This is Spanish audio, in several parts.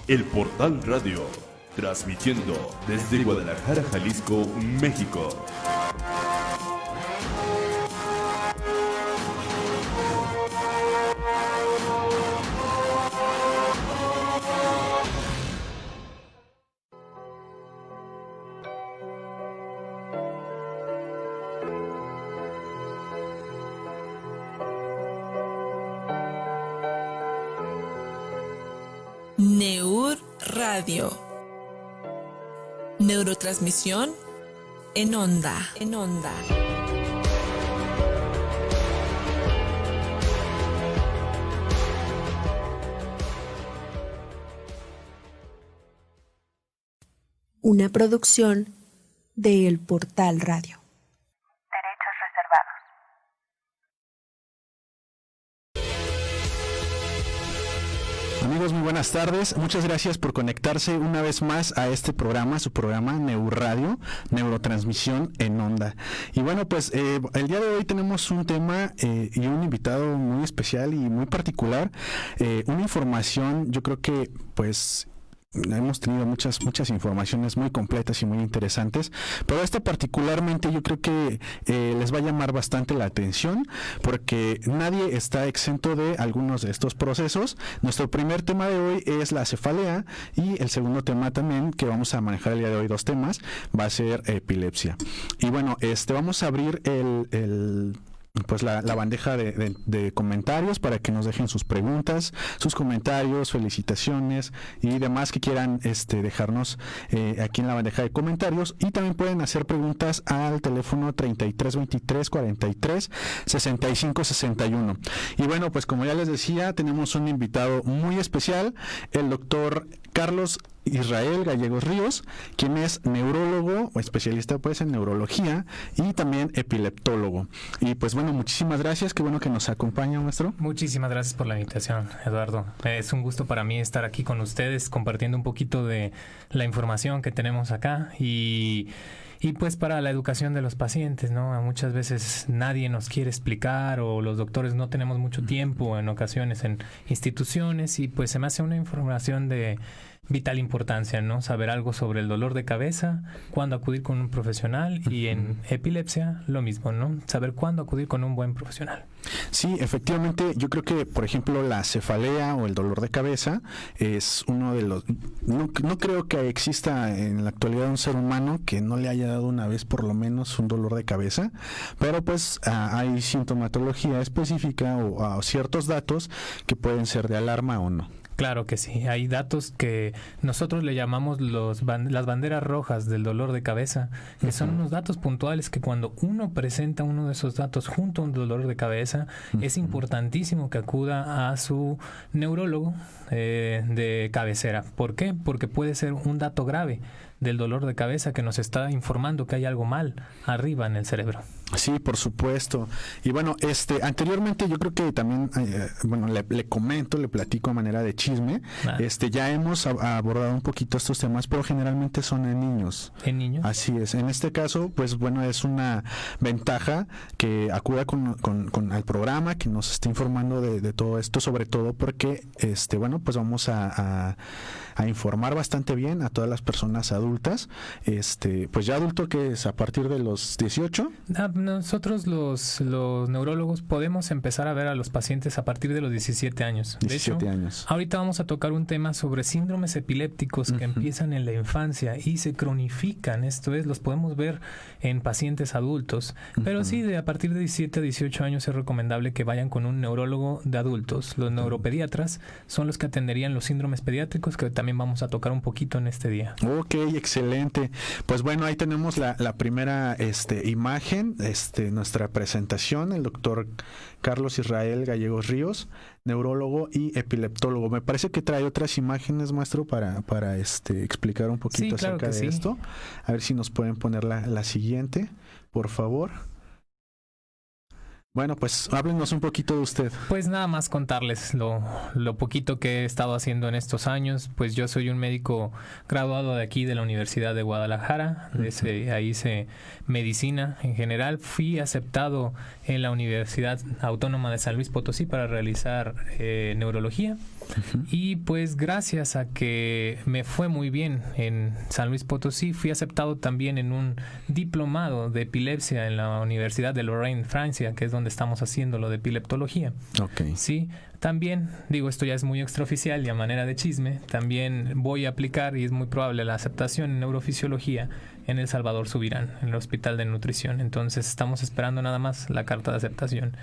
El Portal Radio, transmitiendo desde Guadalajara, Jalisco, México. Neur Radio. Neurotransmisión en onda. Una producción de El Portal Radio. Derechos reservados. Amigos, muy buenas tardes. Muchas gracias por conectarse una vez más a este programa, su programa Neur Radio, Neurotransmisión en Onda. Y bueno, pues el día de hoy tenemos un tema y un invitado muy especial y muy particular. Una información, yo creo que pues hemos tenido muchas informaciones muy completas y muy interesantes, pero esta particularmente yo creo que les va a llamar bastante la atención porque nadie está exento de algunos de estos procesos. Nuestro primer tema de hoy es la cefalea y el segundo tema también, que vamos a manejar el día de hoy, dos temas, va a ser epilepsia. Y bueno, vamos a abrir pues la bandeja de comentarios para que nos dejen sus preguntas, sus comentarios, felicitaciones y demás que quieran dejarnos aquí en la bandeja de comentarios, y también pueden hacer preguntas al teléfono 3323 43 65 61. Y bueno, pues como ya les decía, tenemos un invitado muy especial, el doctor Carlos Israel Gallegos Ríos, quien es neurólogo o especialista pues en neurología y también epileptólogo. Y pues bueno, muchísimas gracias, qué bueno que nos acompaña, maestro. Muchísimas gracias por la invitación, Eduardo. Es un gusto para mí estar aquí con ustedes compartiendo un poquito de la información que tenemos acá y pues para la educación de los pacientes, ¿no? Muchas veces nadie nos quiere explicar o los doctores no tenemos mucho tiempo en ocasiones en instituciones, y pues se me hace una información de vital importancia, ¿no? Saber algo sobre el dolor de cabeza, cuándo acudir con un profesional, y en epilepsia lo mismo, ¿no? Saber cuándo acudir con un buen profesional. Sí, efectivamente, yo creo que, por ejemplo, la cefalea o el dolor de cabeza es uno de los... No creo que exista en la actualidad un ser humano que no le haya dado una vez por lo menos un dolor de cabeza, pero pues hay sintomatología específica o ciertos datos que pueden ser de alarma o no. Claro que sí, hay datos que nosotros le llamamos las banderas rojas del dolor de cabeza, que son unos datos puntuales que cuando uno presenta uno de esos datos junto a un dolor de cabeza, es importantísimo que acuda a su neurólogo de cabecera. ¿Por qué? Porque puede ser un dato grave del dolor de cabeza que nos está informando que hay algo mal arriba en el cerebro. Sí, por supuesto. Y bueno, anteriormente yo creo que también, le platico a manera de chisme. Ya hemos abordado un poquito estos temas, pero generalmente son en niños. ¿En niños? Así es. En este caso, pues bueno, es una ventaja que acuda con al programa, que nos esté informando de todo esto, sobre todo porque, pues vamos a informar bastante bien a todas las personas adultas. Pues ya adulto, que es a partir de los 18. Nosotros los neurólogos podemos empezar a ver a los pacientes a partir de los 17 años. 17 de hecho, años. Ahorita vamos a tocar un tema sobre síndromes epilépticos que empiezan en la infancia y se cronifican. Esto es, los podemos ver en pacientes adultos. Pero sí, a partir de 17 a 18 años es recomendable que vayan con un neurólogo de adultos. Los neuropediatras son los que atenderían los síndromes pediátricos, que también vamos a tocar un poquito en este día. Ok, excelente. Pues bueno, ahí tenemos la primera imagen, nuestra presentación, el doctor Carlos Israel Gallegos Ríos, neurólogo y epileptólogo. Me parece que trae otras imágenes, maestro, para explicar un poquito acerca de esto. A ver si nos pueden poner la siguiente, por favor. Bueno, pues háblenos un poquito de usted. Pues nada más contarles lo poquito que he estado haciendo en estos años. Pues yo soy un médico graduado de aquí de la Universidad de Guadalajara. Ahí hice medicina en general. Fui aceptado en la Universidad Autónoma de San Luis Potosí para realizar neurología. Y pues gracias a que me fue muy bien en San Luis Potosí, fui aceptado también en un diplomado de epilepsia en la Universidad de Lorraine, Francia, que es donde estamos haciendo lo de epileptología. Okay. Sí, también, digo, esto ya es muy extraoficial y a manera de chisme, también voy a aplicar, y es muy probable, la aceptación en neurofisiología en El Salvador Subirán, en el Hospital de Nutrición. Entonces estamos esperando nada más la carta de aceptación.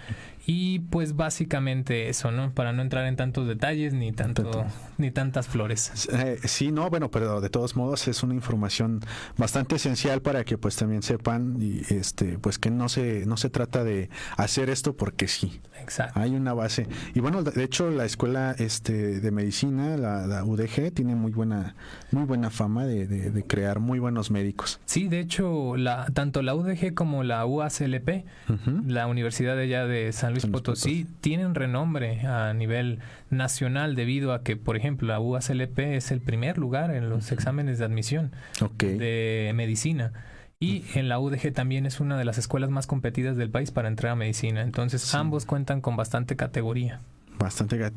Y pues básicamente eso, ¿no? Para no entrar en tantos detalles ni tantas flores. Sí, no, bueno, pero de todos modos es una información bastante esencial para que pues también sepan y pues que no se trata de hacer esto porque sí. Exacto. Hay una base. Y bueno, de hecho la escuela de medicina, la UDG, tiene muy buena fama de crear muy buenos médicos. Sí, de hecho, tanto la UDG como la UASLP, la Universidad de allá de San Luis Potosí, tienen renombre a nivel nacional debido a que, por ejemplo, la UASLP es el primer lugar en los exámenes de admisión de medicina. Y en la UDG también es una de las escuelas más competidas del país para entrar a medicina. Entonces, ambos cuentan con bastante categoría. Bastante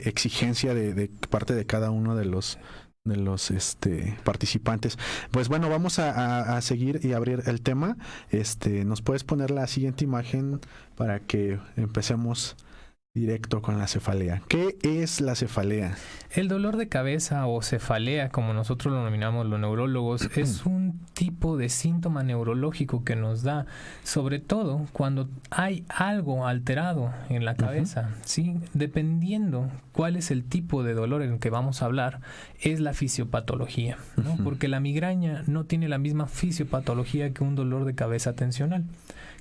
exigencia de parte de cada uno de los participantes. Pues bueno, vamos a seguir y abrir el tema. ¿Nos puedes poner la siguiente imagen para que empecemos directo con la cefalea? ¿Qué es la cefalea? El dolor de cabeza o cefalea, como nosotros lo denominamos los neurólogos, es un tipo de síntoma neurológico que nos da, sobre todo cuando hay algo alterado en la cabeza, ¿sí? Dependiendo cuál es el tipo de dolor en el que vamos a hablar, es la fisiopatología, ¿no? Porque la migraña no tiene la misma fisiopatología que un dolor de cabeza tensional.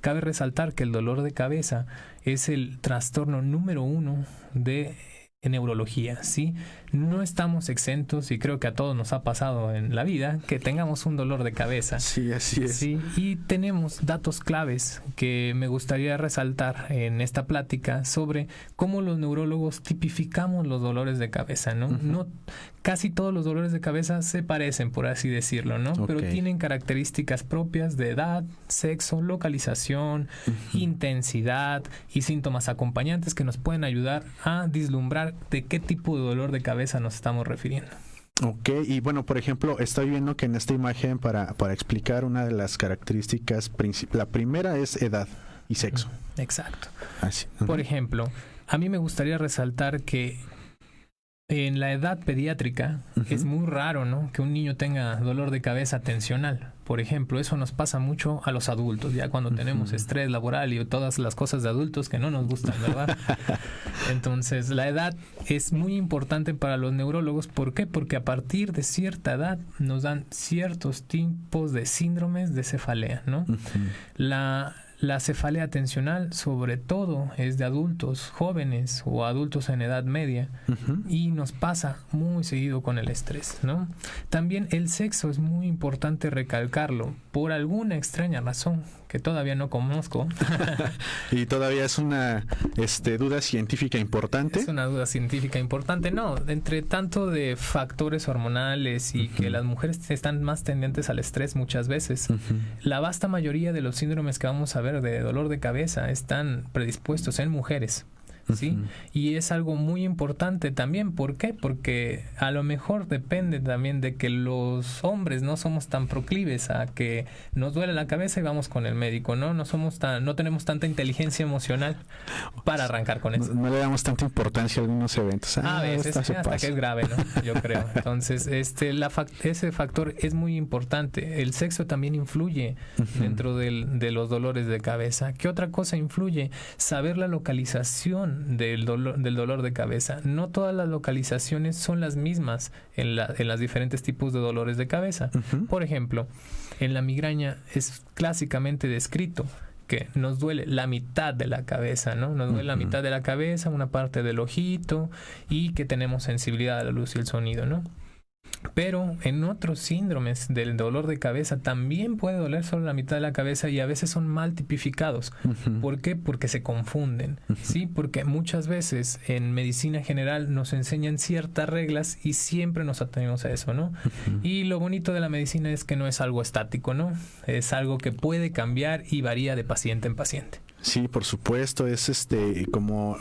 Cabe resaltar que el dolor de cabeza es el trastorno número 1 de neurología, ¿sí? No estamos exentos, y creo que a todos nos ha pasado en la vida, que tengamos un dolor de cabeza. Sí, así es. Sí, y tenemos datos claves que me gustaría resaltar en esta plática sobre cómo los neurólogos tipificamos los dolores de cabeza, ¿no? No, casi todos los dolores de cabeza se parecen, por así decirlo, ¿no? Pero tienen características propias de edad, sexo, localización, intensidad y síntomas acompañantes que nos pueden ayudar a vislumbrar de qué tipo de dolor de cabeza nos estamos refiriendo. Ok, y bueno, por ejemplo, estoy viendo que en esta imagen, para explicar una de las características la primera es edad y sexo. Exacto. Así. Por ejemplo, a mí me gustaría resaltar que en la edad pediátrica es muy raro, ¿no?, que un niño tenga dolor de cabeza tensional. Por ejemplo, eso nos pasa mucho a los adultos, ya cuando tenemos estrés laboral y todas las cosas de adultos que no nos gustan, ¿verdad? Entonces, la edad es muy importante para los neurólogos. ¿Por qué? Porque a partir de cierta edad nos dan ciertos tipos de síndromes de cefalea, ¿no? La cefalea tensional, sobre todo, es de adultos jóvenes o adultos en edad media y nos pasa muy seguido con el estrés, ¿no? También el sexo es muy importante recalcarlo, por alguna extraña razón que todavía no conozco. Y todavía es una duda científica importante. Es una duda científica importante, no, entre tanto de factores hormonales y que las mujeres están más tendientes al estrés muchas veces. La vasta mayoría de los síndromes que vamos a ver de dolor de cabeza están predispuestos en mujeres, ¿sí? Y es algo muy importante también. ¿Por qué? Porque a lo mejor depende también de que los hombres no somos tan proclives a que nos duele la cabeza y vamos con el médico, ¿no? No tenemos tanta inteligencia emocional para arrancar con eso. No le damos tanta importancia a algunos eventos. A veces, hasta que es grave, ¿no? Yo creo. Entonces, ese factor es muy importante. El sexo también influye dentro de los dolores de cabeza. ¿Qué otra cosa influye? Saber la localización del dolor de cabeza. No todas las localizaciones son las mismas en las diferentes tipos de dolores de cabeza. Por ejemplo, en la migraña es clásicamente descrito que nos duele la mitad de la cabeza, ¿no? Nos duele la mitad de la cabeza, una parte del ojito, y que tenemos sensibilidad a la luz y el sonido, ¿no? Pero en otros síndromes del dolor de cabeza también puede doler solo la mitad de la cabeza y a veces son mal tipificados. ¿Por qué? Porque se confunden, ¿sí? Porque muchas veces en medicina general nos enseñan ciertas reglas y siempre nos atenemos a eso, ¿no? Y lo bonito de la medicina es que no es algo estático, ¿no? Es algo que puede cambiar y varía de paciente en paciente. Sí, por supuesto, es como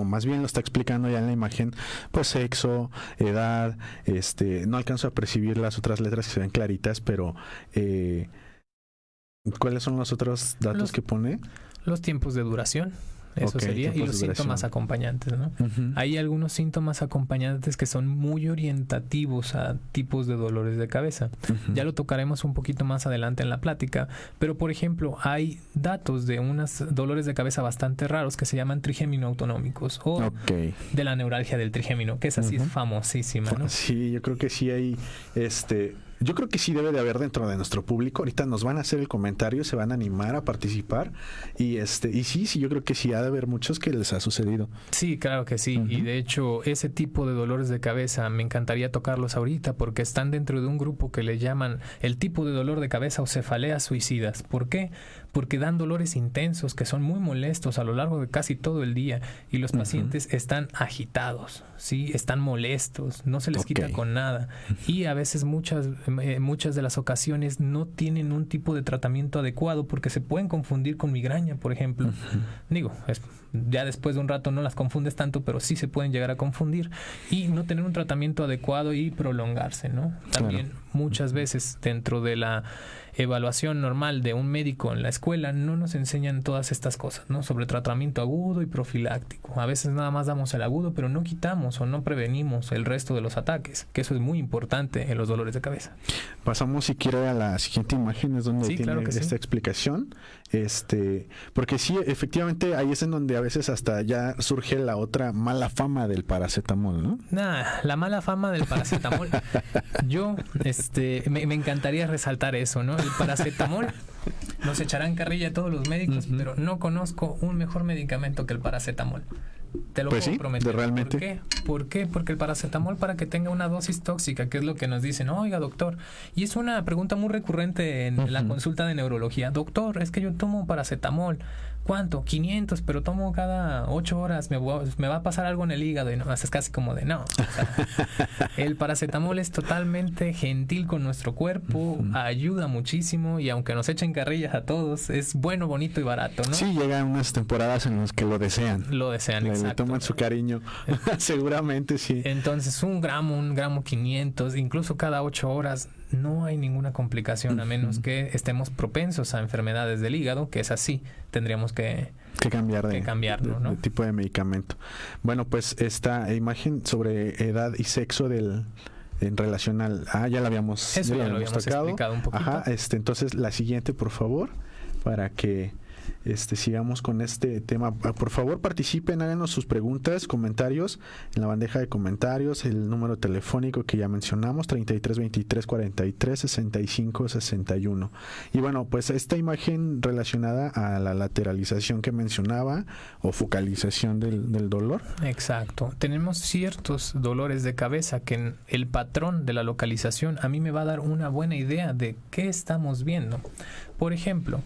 más bien lo está explicando ya en la imagen, pues sexo, edad, no alcanzo a percibir las otras letras que se ven claritas, pero ¿cuáles son los otros datos que pone? Los tiempos de duración. Eso sería, y los síntomas acompañantes, ¿no? Hay algunos síntomas acompañantes que son muy orientativos a tipos de dolores de cabeza. Ya lo tocaremos un poquito más adelante en la plática, pero por ejemplo, hay datos de unos dolores de cabeza bastante raros que se llaman trigémino-autonómicos o de la neuralgia del trigémino, que esa sí es famosísima, ¿no? Sí, yo creo que sí hay yo creo que sí debe de haber dentro de nuestro público. Ahorita nos van a hacer el comentario, se van a animar a participar y sí, yo creo que sí ha de haber muchos que les ha sucedido. Sí, claro que sí. Y de hecho, ese tipo de dolores de cabeza me encantaría tocarlos ahorita porque están dentro de un grupo que le llaman el tipo de dolor de cabeza o cefaleas suicidas. ¿Por qué? Porque dan dolores intensos que son muy molestos a lo largo de casi todo el día y los pacientes están agitados, ¿sí? Están molestos, no se les quita con nada y a veces muchas de las ocasiones no tienen un tipo de tratamiento adecuado porque se pueden confundir con migraña, por ejemplo. Digo, ya después de un rato no las confundes tanto, pero sí se pueden llegar a confundir y no tener un tratamiento adecuado y prolongarse, ¿no? También muchas veces dentro de la evaluación normal de un médico en la escuela no nos enseñan todas estas cosas, ¿no? Sobre tratamiento agudo y profiláctico. A veces nada más damos el agudo, pero no quitamos o no prevenimos el resto de los ataques, que eso es muy importante en los dolores de cabeza. Pasamos, si quiere, a la siguiente imagen, es donde tiene esta explicación. Porque sí, efectivamente, ahí es en donde a veces hasta ya surge la otra mala fama del paracetamol, ¿no? La mala fama del paracetamol. Yo, me encantaría resaltar eso, ¿no? El paracetamol, nos echarán carrilla a todos los médicos, pero no conozco un mejor medicamento que el paracetamol. Te lo puedo prometer. Realmente. ¿Por qué? Porque el paracetamol para que tenga una dosis tóxica, que es lo que nos dicen, oiga doctor, y es una pregunta muy recurrente en la consulta de neurología, doctor, es que yo tomo paracetamol, ¿cuánto? 500, pero tomo cada 8 horas, me va a pasar algo en el hígado, y no, es casi como de no. O sea, el paracetamol es totalmente gentil con nuestro cuerpo, ayuda muchísimo, y aunque nos echen carrillas a todos, es bueno, bonito y barato, ¿no? Sí, llegan unas temporadas en las que lo desean. Le toman su cariño. Seguramente sí. Entonces, un gramo 500, incluso cada 8 horas, no hay ninguna complicación a menos que estemos propensos a enfermedades del hígado, que es así, tendríamos que cambiarlo, ¿no? De tipo de medicamento. Bueno, pues esta imagen sobre edad y sexo en relación al... ya lo habíamos tocado. Explicado un poquito. Entonces, la siguiente, por favor, para que sigamos con este tema. Por favor, participen, háganos sus preguntas, comentarios en la bandeja de comentarios, el número telefónico que ya mencionamos, 33 23 43 65 61. Y bueno, pues esta imagen relacionada a la lateralización que mencionaba o focalización del dolor. Exacto. Tenemos ciertos dolores de cabeza que el patrón de la localización a mí me va a dar una buena idea de qué estamos viendo. Por ejemplo,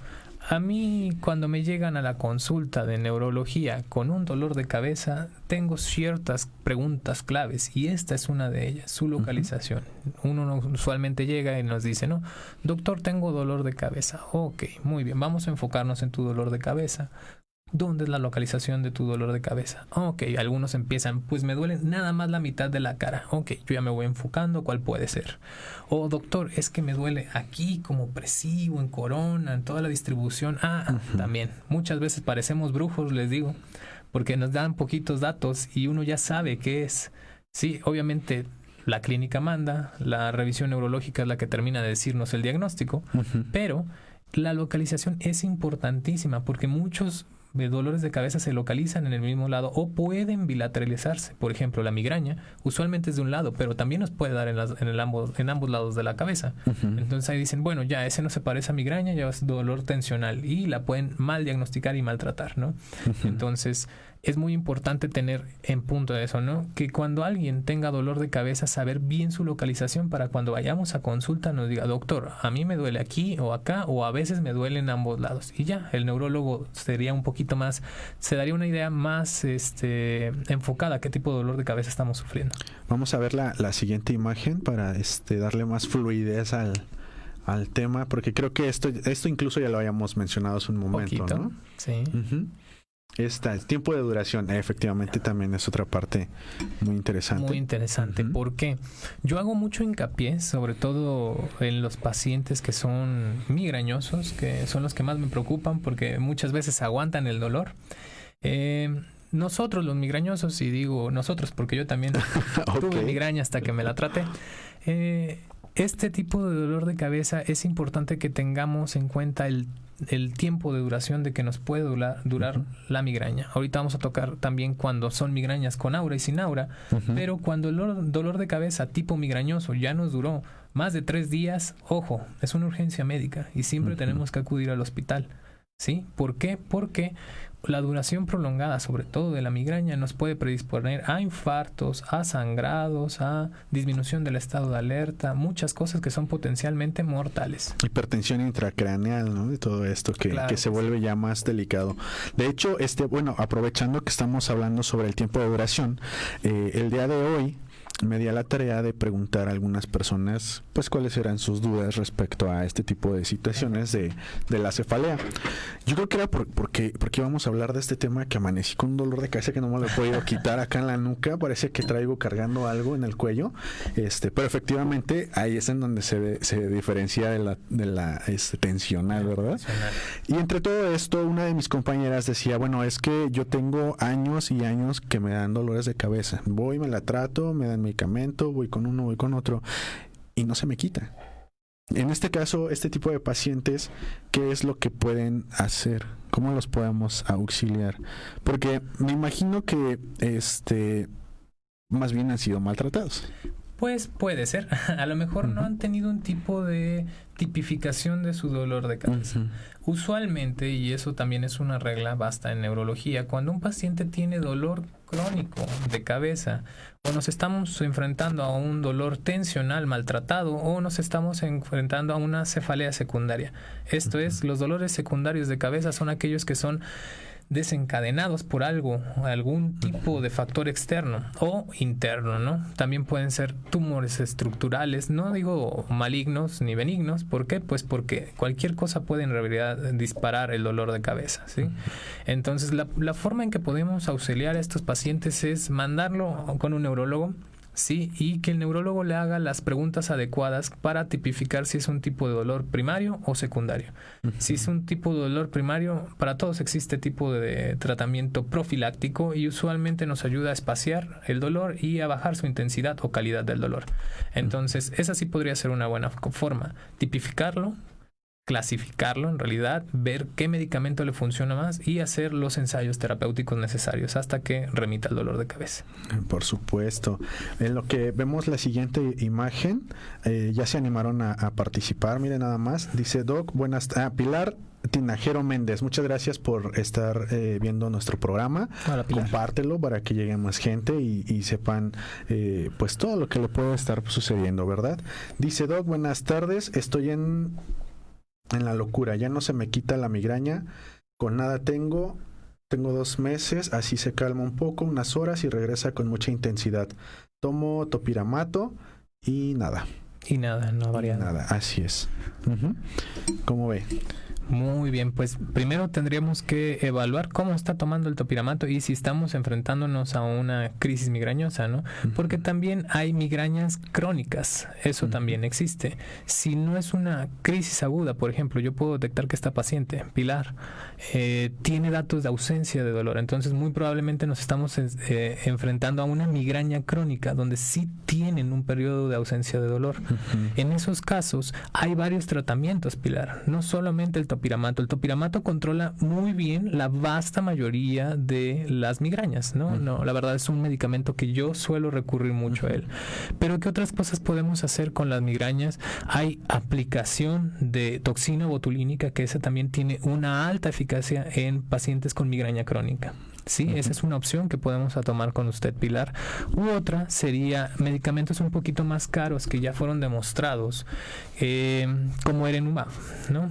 a mí, cuando me llegan a la consulta de neurología con un dolor de cabeza, tengo ciertas preguntas claves y esta es una de ellas, su localización. Uno usualmente llega y nos dice, no, doctor, tengo dolor de cabeza. Ok, muy bien, vamos a enfocarnos en tu dolor de cabeza. ¿Dónde es la localización de tu dolor de cabeza? Ok, algunos empiezan, pues me duele nada más la mitad de la cara. Ok, yo ya me voy enfocando, ¿cuál puede ser? O doctor, es que me duele aquí como opresivo, en corona, en toda la distribución. También. Muchas veces parecemos brujos, les digo, porque nos dan poquitos datos y uno ya sabe qué es. Sí, obviamente la clínica manda, la revisión neurológica es la que termina de decirnos el diagnóstico, pero la localización es importantísima porque muchos dolores de cabeza se localizan en el mismo lado o pueden bilateralizarse. Por ejemplo, la migraña usualmente es de un lado, pero también nos puede dar en ambos lados de la cabeza. Entonces ahí dicen, bueno, ya ese no se parece a migraña, ya es dolor tensional y la pueden mal diagnosticar y maltratar, ¿no? Entonces es muy importante tener en punto eso, ¿no? Que cuando alguien tenga dolor de cabeza, saber bien su localización para cuando vayamos a consulta nos diga, doctor, a mí me duele aquí o acá, o a veces me duele en ambos lados. Y ya, el neurólogo sería un poquito más, se daría una idea más enfocada a qué tipo de dolor de cabeza estamos sufriendo. Vamos a ver la siguiente imagen para darle más fluidez al tema, porque creo que esto incluso ya lo habíamos mencionado hace un momento, Poquito, ¿no? Sí. El tiempo de duración, efectivamente, también es otra parte muy interesante. Muy interesante, porque yo hago mucho hincapié, sobre todo en los pacientes que son migrañosos, que son los que más me preocupan, porque muchas veces aguantan el dolor. Nosotros los migrañosos, y digo nosotros porque yo también tuve migraña hasta que me la traté, este tipo de dolor de cabeza es importante que tengamos en cuenta el tiempo de duración de que nos puede durar la migraña. Ahorita vamos a tocar también cuando son migrañas con aura y sin aura, pero cuando el dolor de cabeza tipo migrañoso ya nos duró más de 3 días, ojo, es una urgencia médica y siempre tenemos que acudir al hospital. ¿Sí? ¿Por qué? Porque la duración prolongada, sobre todo de la migraña, nos puede predisponer a infartos, a sangrados, a disminución del estado de alerta, muchas cosas que son potencialmente mortales. Hipertensión intracraneal, ¿no? De todo esto que se vuelve ya más delicado. De hecho, aprovechando que estamos hablando sobre el tiempo de duración, el día de hoy me di a la tarea de preguntar a algunas personas pues cuáles eran sus dudas respecto a este tipo de situaciones de la cefalea. Yo creo que era porque íbamos a hablar de este tema, que amanecí con un dolor de cabeza que no me lo he podido quitar acá en la nuca, parece que traigo cargando algo en el cuello, pero efectivamente ahí es en donde se diferencia de la tensional, ¿verdad? Y entre todo esto, una de mis compañeras decía, bueno, es que yo tengo años y años que me dan dolores de cabeza, voy, me la trato, me dan medicamento, voy con uno, voy con otro y no se me quita. En este caso, este tipo de pacientes, ¿qué es lo que pueden hacer? ¿Cómo los podemos auxiliar? Porque me imagino que más bien han sido maltratados. Pues puede ser. A lo mejor no han tenido un tipo de tipificación de su dolor de cabeza. Usualmente, y eso también es una regla basta en neurología, cuando un paciente tiene dolor crónico de cabeza o nos estamos enfrentando a un dolor tensional maltratado o nos estamos enfrentando a una cefalea secundaria. Esto es, los dolores secundarios de cabeza son aquellos que son desencadenados por algún tipo de factor externo o interno, ¿no? También pueden ser tumores estructurales, no digo malignos ni benignos. ¿Por qué? Pues porque cualquier cosa puede en realidad disparar el dolor de cabeza, ¿sí? Entonces, la forma en que podemos auxiliar a estos pacientes es mandarlo con un neurólogo, sí, y que el neurólogo le haga las preguntas adecuadas para tipificar si es un tipo de dolor primario o secundario. Si es un tipo de dolor primario, para todos existe tipo de tratamiento profiláctico y usualmente nos ayuda a espaciar el dolor y a bajar su intensidad o calidad del dolor. Entonces, esa sí podría ser una buena forma, tipificarlo, clasificarlo en realidad, ver qué medicamento le funciona más y hacer los ensayos terapéuticos necesarios hasta que remita el dolor de cabeza. Por supuesto. En lo que vemos la siguiente imagen, ya se animaron a participar. Miren nada más, dice Doc, Pilar Tinajero Méndez, muchas gracias por estar viendo nuestro programa. Hola, Pilar. Compártelo para que llegue más gente y sepan pues todo lo que le puede estar sucediendo, ¿verdad? Dice Doc, buenas tardes, estoy en la locura, ya no se me quita la migraña, con nada tengo 2 meses, así se calma un poco, unas horas y regresa con mucha intensidad. Tomo topiramato y nada. Y nada, no ha variado. Nada, así es. ¿Cómo ve? Muy bien, pues primero tendríamos que evaluar cómo está tomando el topiramato y si estamos enfrentándonos a una crisis migrañosa, ¿no? Porque también hay migrañas crónicas, eso también existe. Si no es una crisis aguda, por ejemplo, yo puedo detectar que esta paciente, Pilar, tiene datos de ausencia de dolor, entonces muy probablemente nos estamos enfrentando a una migraña crónica donde sí tienen un periodo de ausencia de dolor. En esos casos hay varios tratamientos, Pilar, no solamente el topiramato. El topiramato controla muy bien la vasta mayoría de las migrañas, ¿no? No, la verdad es un medicamento que yo suelo recurrir mucho a él. Pero ¿qué otras cosas podemos hacer con las migrañas? Hay aplicación de toxina botulínica, que esa también tiene una alta eficacia en pacientes con migraña crónica. Sí, esa es una opción que podemos tomar con usted, Pilar. U otra sería medicamentos un poquito más caros que ya fueron demostrados, como Erenumab, ¿no?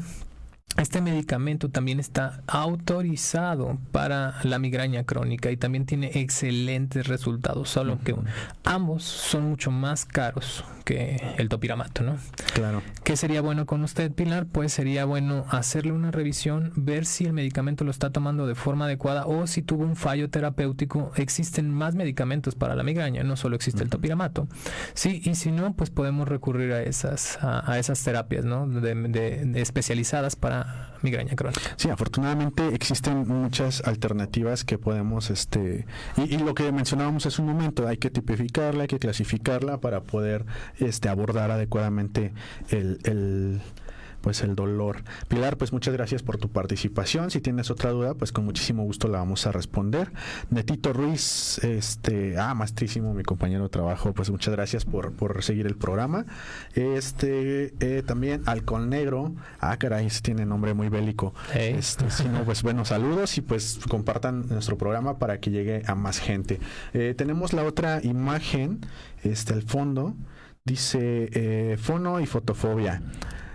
Este medicamento también está autorizado para la migraña crónica y también tiene excelentes resultados, solo que ambos son mucho más caros que el topiramato, ¿no? Claro. ¿Qué sería bueno con usted, Pilar? Pues sería bueno hacerle una revisión, ver si el medicamento lo está tomando de forma adecuada o si tuvo un fallo terapéutico. Existen más medicamentos para la migraña, no solo existe el topiramato. Sí, y si no, pues podemos recurrir a esas terapias, ¿no? de especializadas para migraña crónica. Sí, afortunadamente existen muchas alternativas que podemos, y lo que mencionábamos hace un momento, hay que tipificarla, hay que clasificarla para poder abordar adecuadamente el dolor. Pilar, pues muchas gracias por tu participación. Si tienes otra duda, pues con muchísimo gusto la vamos a responder. Netito Ruiz, maestrísimo, mi compañero de trabajo, pues muchas gracias por seguir el programa. También Halcón Negro, caray, tiene nombre muy bélico. Hey. Si no, pues buenos saludos y pues compartan nuestro programa para que llegue a más gente. Tenemos la otra imagen, al fondo, dice fono y fotofobia.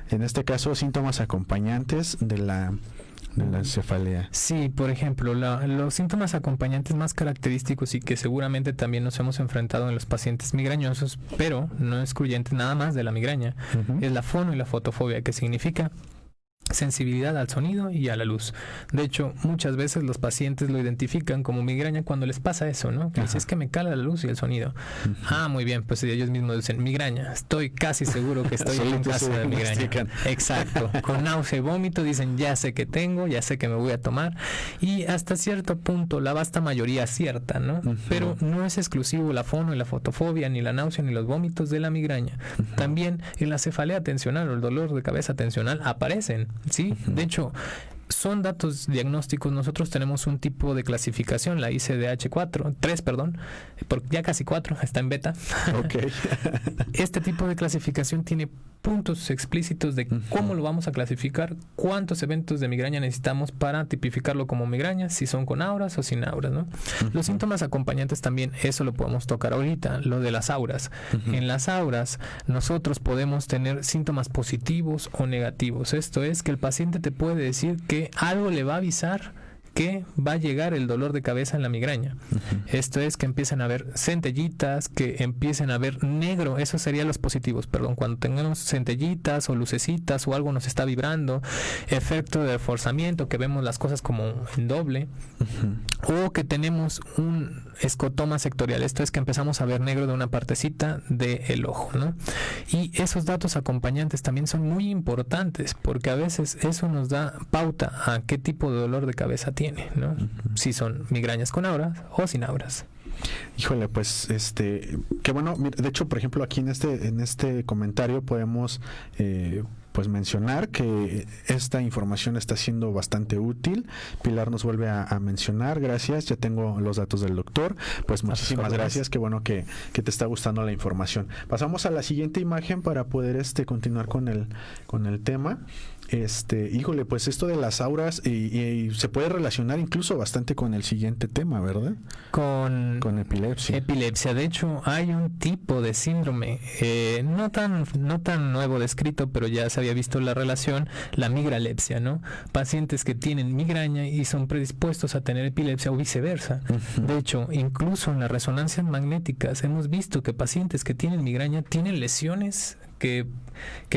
En este caso, síntomas acompañantes de la cefalea. Sí, por ejemplo, los síntomas acompañantes más característicos y que seguramente también nos hemos enfrentado en los pacientes migrañosos, pero no excluyente nada más de la migraña, es la fono y la fotofobia, que significa sensibilidad al sonido y a la luz. De hecho, muchas veces los pacientes lo identifican como migraña cuando les pasa eso, ¿no? Que dice, es que me cala la luz y el sonido. Muy bien, pues ellos mismos dicen migraña. Estoy casi seguro que estoy en caso de migraña. Exacto. Con náusea y vómito dicen, ya sé que tengo, ya sé que me voy a tomar. Y hasta cierto punto, la vasta mayoría acierta, ¿no? Pero no es exclusivo la fono y la fotofobia, ni la náusea, ni los vómitos de la migraña. También en la cefalea tensional o el dolor de cabeza tensional aparecen. Sí, de hecho, son datos diagnósticos. Nosotros tenemos un tipo de clasificación, la ICD-3, porque ya casi 4, está en beta. Okay. Este tipo de clasificación tiene puntos explícitos de cómo lo vamos a clasificar, cuántos eventos de migraña necesitamos para tipificarlo como migraña, si son con auras o sin auras, ¿no? Los síntomas acompañantes también, eso lo podemos tocar ahorita, lo de las auras. En las auras, nosotros podemos tener síntomas positivos o negativos. Esto es que el paciente te puede decir que algo le va a avisar que va a llegar el dolor de cabeza en la migraña. Esto es que empiezan a haber centellitas, que empiecen a ver negro. Esos serían los positivos, cuando tengamos centellitas o lucecitas o algo nos está vibrando, efecto de reforzamiento, que vemos las cosas como en doble, o que tenemos un escotoma sectorial. Esto es que empezamos a ver negro de una partecita del ojo, ¿no? Y esos datos acompañantes también son muy importantes, porque a veces eso nos da pauta a qué tipo de dolor de cabeza tiene, ¿no? Si son migrañas con auras o sin auras. Híjole, pues qué bueno. De hecho, por ejemplo, aquí en este comentario podemos pues mencionar que esta información está siendo bastante útil. Pilar nos vuelve a mencionar, gracias, ya tengo los datos del doctor, pues muchísimas gracias, qué bueno que te está gustando la información. Pasamos a la siguiente imagen para poder continuar con el tema. Híjole, pues esto de las auras y se puede relacionar incluso bastante con el siguiente tema, ¿verdad? Con epilepsia. Epilepsia. De hecho, hay un tipo de síndrome no tan nuevo descrito, pero ya se había visto la relación, la migralepsia, ¿no? Pacientes que tienen migraña y son predispuestos a tener epilepsia o viceversa. De hecho, incluso en las resonancias magnéticas hemos visto que pacientes que tienen migraña tienen lesiones que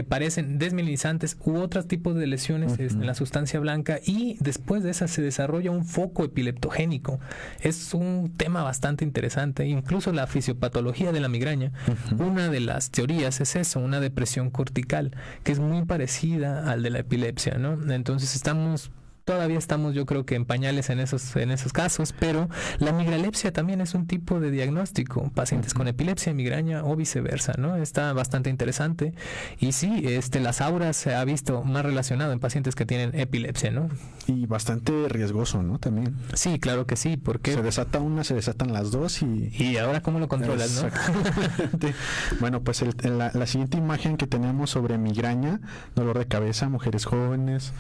parecen desmielinizantes u otros tipos de lesiones en la sustancia blanca, y después de esa se desarrolla un foco epileptogénico. Es un tema bastante interesante. Incluso la fisiopatología de la migraña, una de las teorías es eso, una depresión cortical, que es muy parecida al de la epilepsia, ¿no? Entonces estamos todavía estamos, yo creo que en pañales en esos casos, pero la migralepsia también es un tipo de diagnóstico, pacientes con epilepsia, migraña o viceversa, ¿no? Está bastante interesante y sí, las auras se ha visto más relacionado en pacientes que tienen epilepsia, ¿no? Y bastante riesgoso, ¿no? También. Sí, claro que sí, porque se desata una, se desatan las dos y ahora ¿cómo lo controlas, no? Exactamente. Bueno, pues la siguiente imagen que tenemos sobre migraña, dolor de cabeza, mujeres jóvenes.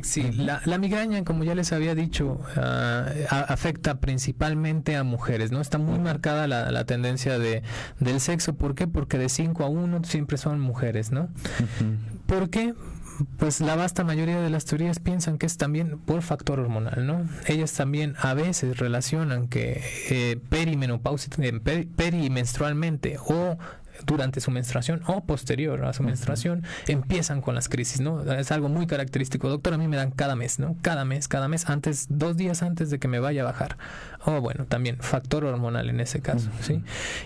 Sí, la migraña, como ya les había dicho, afecta principalmente a mujeres, ¿no? Está muy marcada la tendencia del sexo. ¿Por qué? Porque de 5 a 1 siempre son mujeres, ¿no? ¿Por qué? Pues la vasta mayoría de las teorías piensan que es también por factor hormonal, ¿no? Ellas también a veces relacionan que perimenstrualmente o durante su menstruación o posterior a su menstruación empiezan con las crisis, ¿no? Es algo muy característico. Doctor, a mí me dan cada mes, ¿no? Cada mes, 2 días antes de que me vaya a bajar. Bueno, también factor hormonal en ese caso, ¿sí?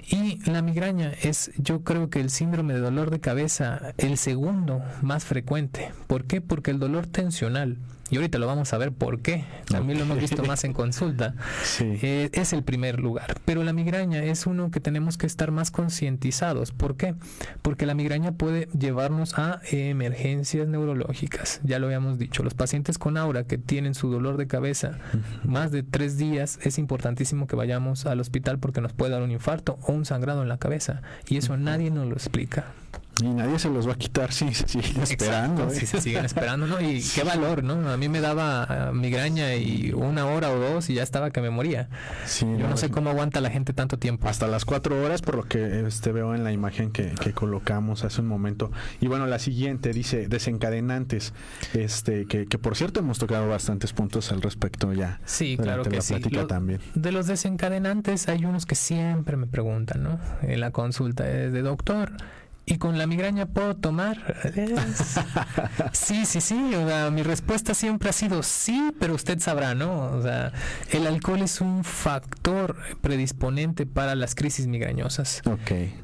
Y la migraña es, yo creo que el síndrome de dolor de cabeza, el segundo más frecuente. ¿Por qué? Porque el dolor tensional, y ahorita lo vamos a ver por qué, también lo hemos visto más en consulta, sí. Es el primer lugar. Pero la migraña es uno que tenemos que estar más concientizados. ¿Por qué? Porque la migraña puede llevarnos a emergencias neurológicas. Ya lo habíamos dicho, los pacientes con aura que tienen su dolor de cabeza más de 3 días, es importantísimo que vayamos al hospital porque nos puede dar un infarto o un sangrado en la cabeza. Y eso nadie nos lo explica. Y nadie se los va a quitar si se siguen esperando. Si se siguen esperando, ¿no? Y qué valor, ¿no? A mí me daba migraña y 1 hora o 2 y ya estaba que me moría. Sí, yo no sé cómo aguanta la gente tanto tiempo. Hasta las 4 horas, por lo que veo en la imagen que colocamos hace un momento. Y bueno, la siguiente dice desencadenantes, que por cierto hemos tocado bastantes puntos al respecto ya. Sí, claro que sí. También. De los desencadenantes hay unos que siempre me preguntan, ¿no? En la consulta es de doctor. ¿Y con la migraña puedo tomar? Sí. O sea, mi respuesta siempre ha sido sí, pero usted sabrá, ¿no? O sea, el alcohol es un factor predisponente para las crisis migrañosas. Okay.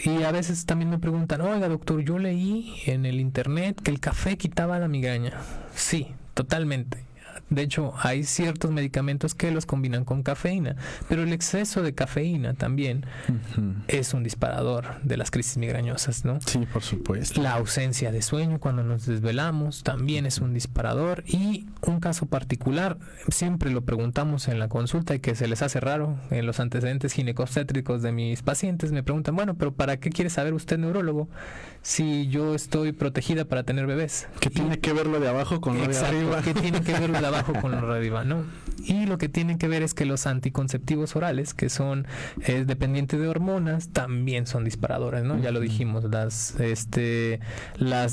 Y a veces también me preguntan, oiga, doctor, yo leí en el internet que el café quitaba la migraña. Sí, totalmente. De hecho, hay ciertos medicamentos que los combinan con cafeína, pero el exceso de cafeína también es un disparador de las crisis migrañosas, ¿no? Sí, por supuesto. La ausencia de sueño cuando nos desvelamos también es un disparador. Y un caso particular, siempre lo preguntamos en la consulta y que se les hace raro en los antecedentes ginecobstétricos de mis pacientes, me preguntan, bueno, pero ¿para qué quiere saber usted, neurólogo, si yo estoy protegida para tener bebés? ¿Qué tiene que ver lo de abajo con lo de arriba? ¿Qué tiene que ver lo de abajo con lo de arriba, no? Y lo que tienen que ver es que los anticonceptivos orales, que son dependientes de hormonas, también son disparadores, ¿no? Ya lo dijimos, las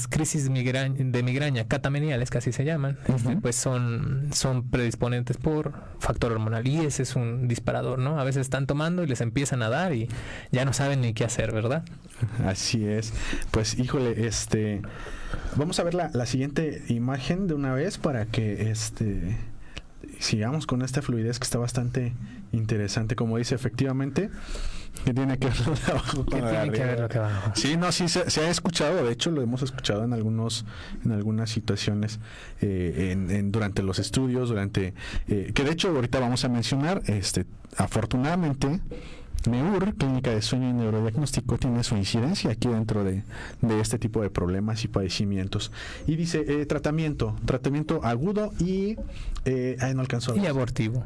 crisis de migraña catameniales, que así se llaman, pues son predisponentes por factor hormonal, y ese es un disparador, ¿no? A veces están tomando y les empiezan a dar y ya no saben ni qué hacer, ¿verdad? Así es. Pues híjole, vamos a ver la siguiente imagen de una vez para que sigamos con esta fluidez que está bastante interesante. Como dice, efectivamente, que tiene que ver lo de abajo con lo de arriba. Que ver lo que abajo. Sí, no, sí se ha escuchado. De hecho, lo hemos escuchado en algunas situaciones durante los estudios, que de hecho ahorita vamos a mencionar. Afortunadamente, NEUR, Clínica de Sueño y Neurodiagnóstico, tiene su incidencia aquí dentro de este tipo de problemas y padecimientos. Y dice tratamiento agudo y no alcanzó. Y abortivo.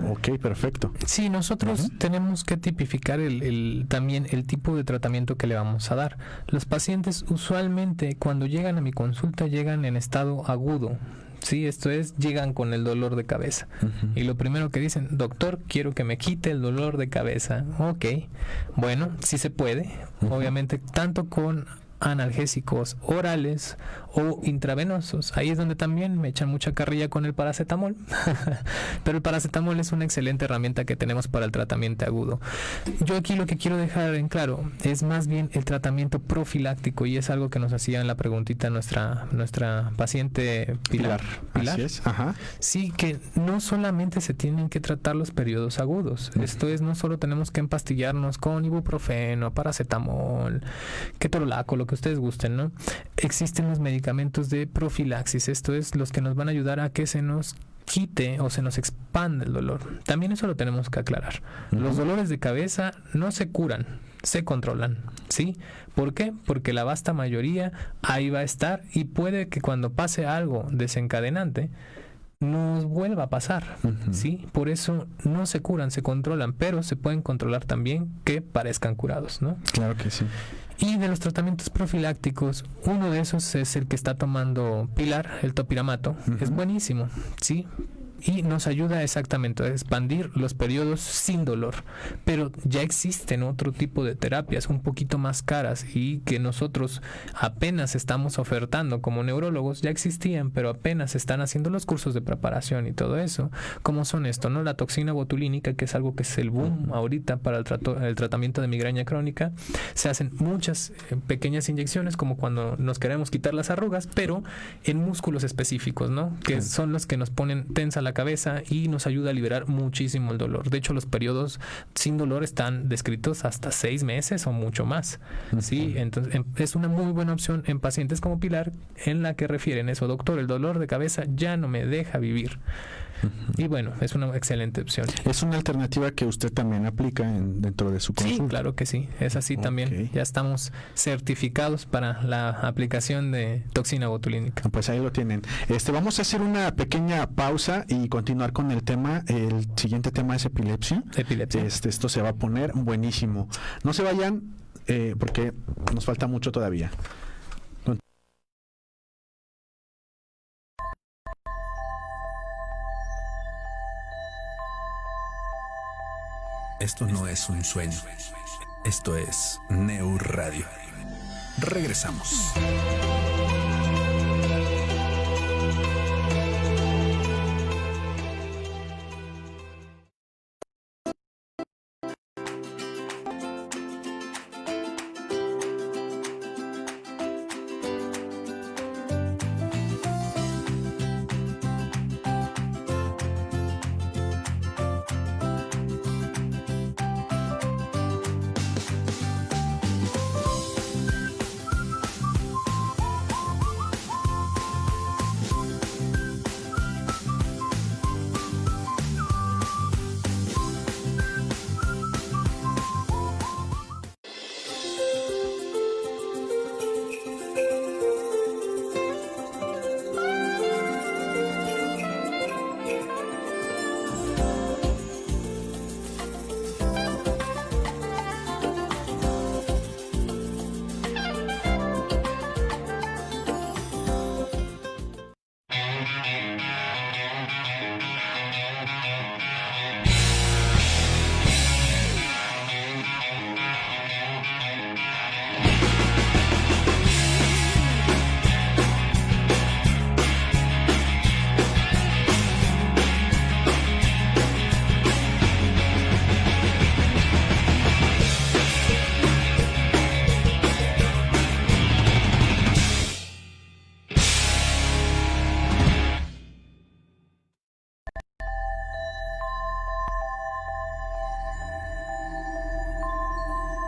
Ok, perfecto. Sí, nosotros tenemos que tipificar también el tipo de tratamiento que le vamos a dar. Los pacientes usualmente cuando llegan a mi consulta llegan en estado agudo. Sí, esto es, llegan con el dolor de cabeza. Y lo primero que dicen, doctor, quiero que me quite el dolor de cabeza. Ok, bueno, sí se puede. Obviamente, tanto con analgésicos orales o intravenosos. Ahí es donde también me echan mucha carrilla con el paracetamol. Pero el paracetamol es una excelente herramienta que tenemos para el tratamiento agudo. Yo aquí lo que quiero dejar en claro es más bien el tratamiento profiláctico, y es algo que nos hacía en la preguntita nuestra paciente Pilar. Así es. Ajá. Sí, que no solamente se tienen que tratar los periodos agudos. Esto es, no solo tenemos que empastillarnos con ibuprofeno, paracetamol, ketorolaco, lo que que ustedes gusten, ¿no? Existen los medicamentos de profilaxis, esto es los que nos van a ayudar a que se nos quite o se nos expanda el dolor. También eso lo tenemos que aclarar. Los dolores de cabeza no se curan, se controlan, ¿sí? ¿Por qué? Porque la vasta mayoría ahí va a estar y puede que cuando pase algo desencadenante nos vuelva a pasar, ¿sí? Por eso no se curan, se controlan, pero se pueden controlar también que parezcan curados, ¿no? Claro que sí. Y de los tratamientos profilácticos, uno de esos es el que está tomando Pilar, el topiramato. Es buenísimo, ¿sí? Y nos ayuda exactamente a expandir los periodos sin dolor. Pero ya existen otro tipo de terapias un poquito más caras y que nosotros apenas estamos ofertando como neurólogos. Ya existían, pero apenas están haciendo los cursos de preparación y todo eso. ¿Cómo son esto, no? La toxina botulínica, que es algo que es el boom ahorita para el tratamiento de migraña crónica. Se hacen muchas pequeñas inyecciones, como cuando nos queremos quitar las arrugas, pero en músculos específicos, ¿no? Que son los que nos ponen tensa la cabeza y nos ayuda a liberar muchísimo el dolor. De hecho, los periodos sin dolor están descritos hasta 6 meses o mucho más, ¿sí? Entonces, es una muy buena opción en pacientes como Pilar, en la que refieren eso: doctor, el dolor de cabeza ya no me deja vivir. Y bueno, es una excelente opción. ¿Es una alternativa que usted también aplica dentro de su consulta? Sí, claro que sí, es así también. Ya estamos certificados para la aplicación de toxina botulínica. Pues ahí lo tienen. Vamos a hacer una pequeña pausa y continuar con el tema. El siguiente tema es epilepsia. Esto se va a poner buenísimo. No se vayan porque nos falta mucho todavía. Esto no es un sueño. Esto es Neu Radio. Regresamos.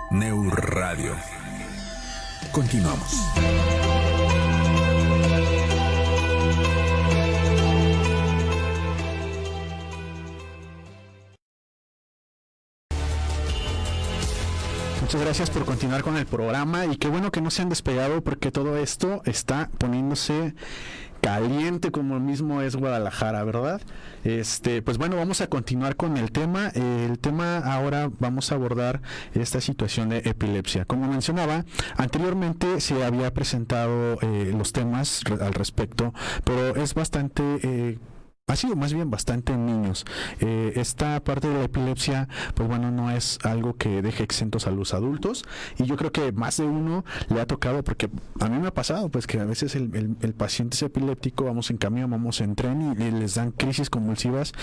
Neu Radio. Continuamos. Muchas gracias por continuar con el programa y qué bueno que no se han despegado porque todo esto está poniéndose caliente como mismo es Guadalajara, ¿verdad? Pues bueno, vamos a continuar con el tema. El tema ahora vamos a abordar esta situación de epilepsia. Como mencionaba, anteriormente se había presentado los temas al respecto, pero es bastante... ha sido más bien bastante en niños. Esta parte de la epilepsia, pues bueno, no es algo que deje exentos a los adultos y yo creo que más de uno le ha tocado, porque a mí me ha pasado pues que a veces el paciente es epiléptico, vamos en camión, vamos en tren y les dan crisis convulsivas,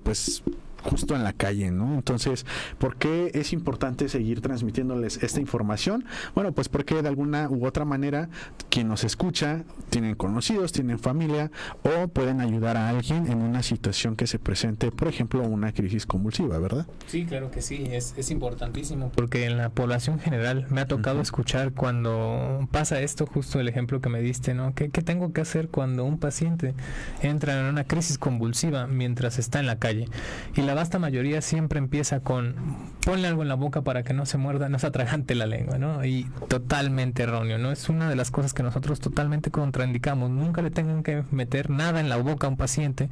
pues justo en la calle, ¿no? Entonces, ¿por qué es importante seguir transmitiéndoles esta información? Bueno, pues porque de alguna u otra manera quien nos escucha tienen conocidos, tienen familia o pueden ayudar a alguien en una situación que se presente, por ejemplo, una crisis convulsiva, ¿verdad? Sí, claro que sí, es importantísimo porque en la población general me ha tocado escuchar cuando pasa esto, justo el ejemplo que me diste, ¿no? ¿Qué tengo que hacer cuando un paciente entra en una crisis convulsiva mientras está en la calle? Y la vasta mayoría siempre empieza con ponle algo en la boca para que no se muerda, no se atragante la lengua, ¿no? Y totalmente erróneo, ¿no? Es una de las cosas que nosotros totalmente contraindicamos. Nunca le tengan que meter nada en la boca a un paciente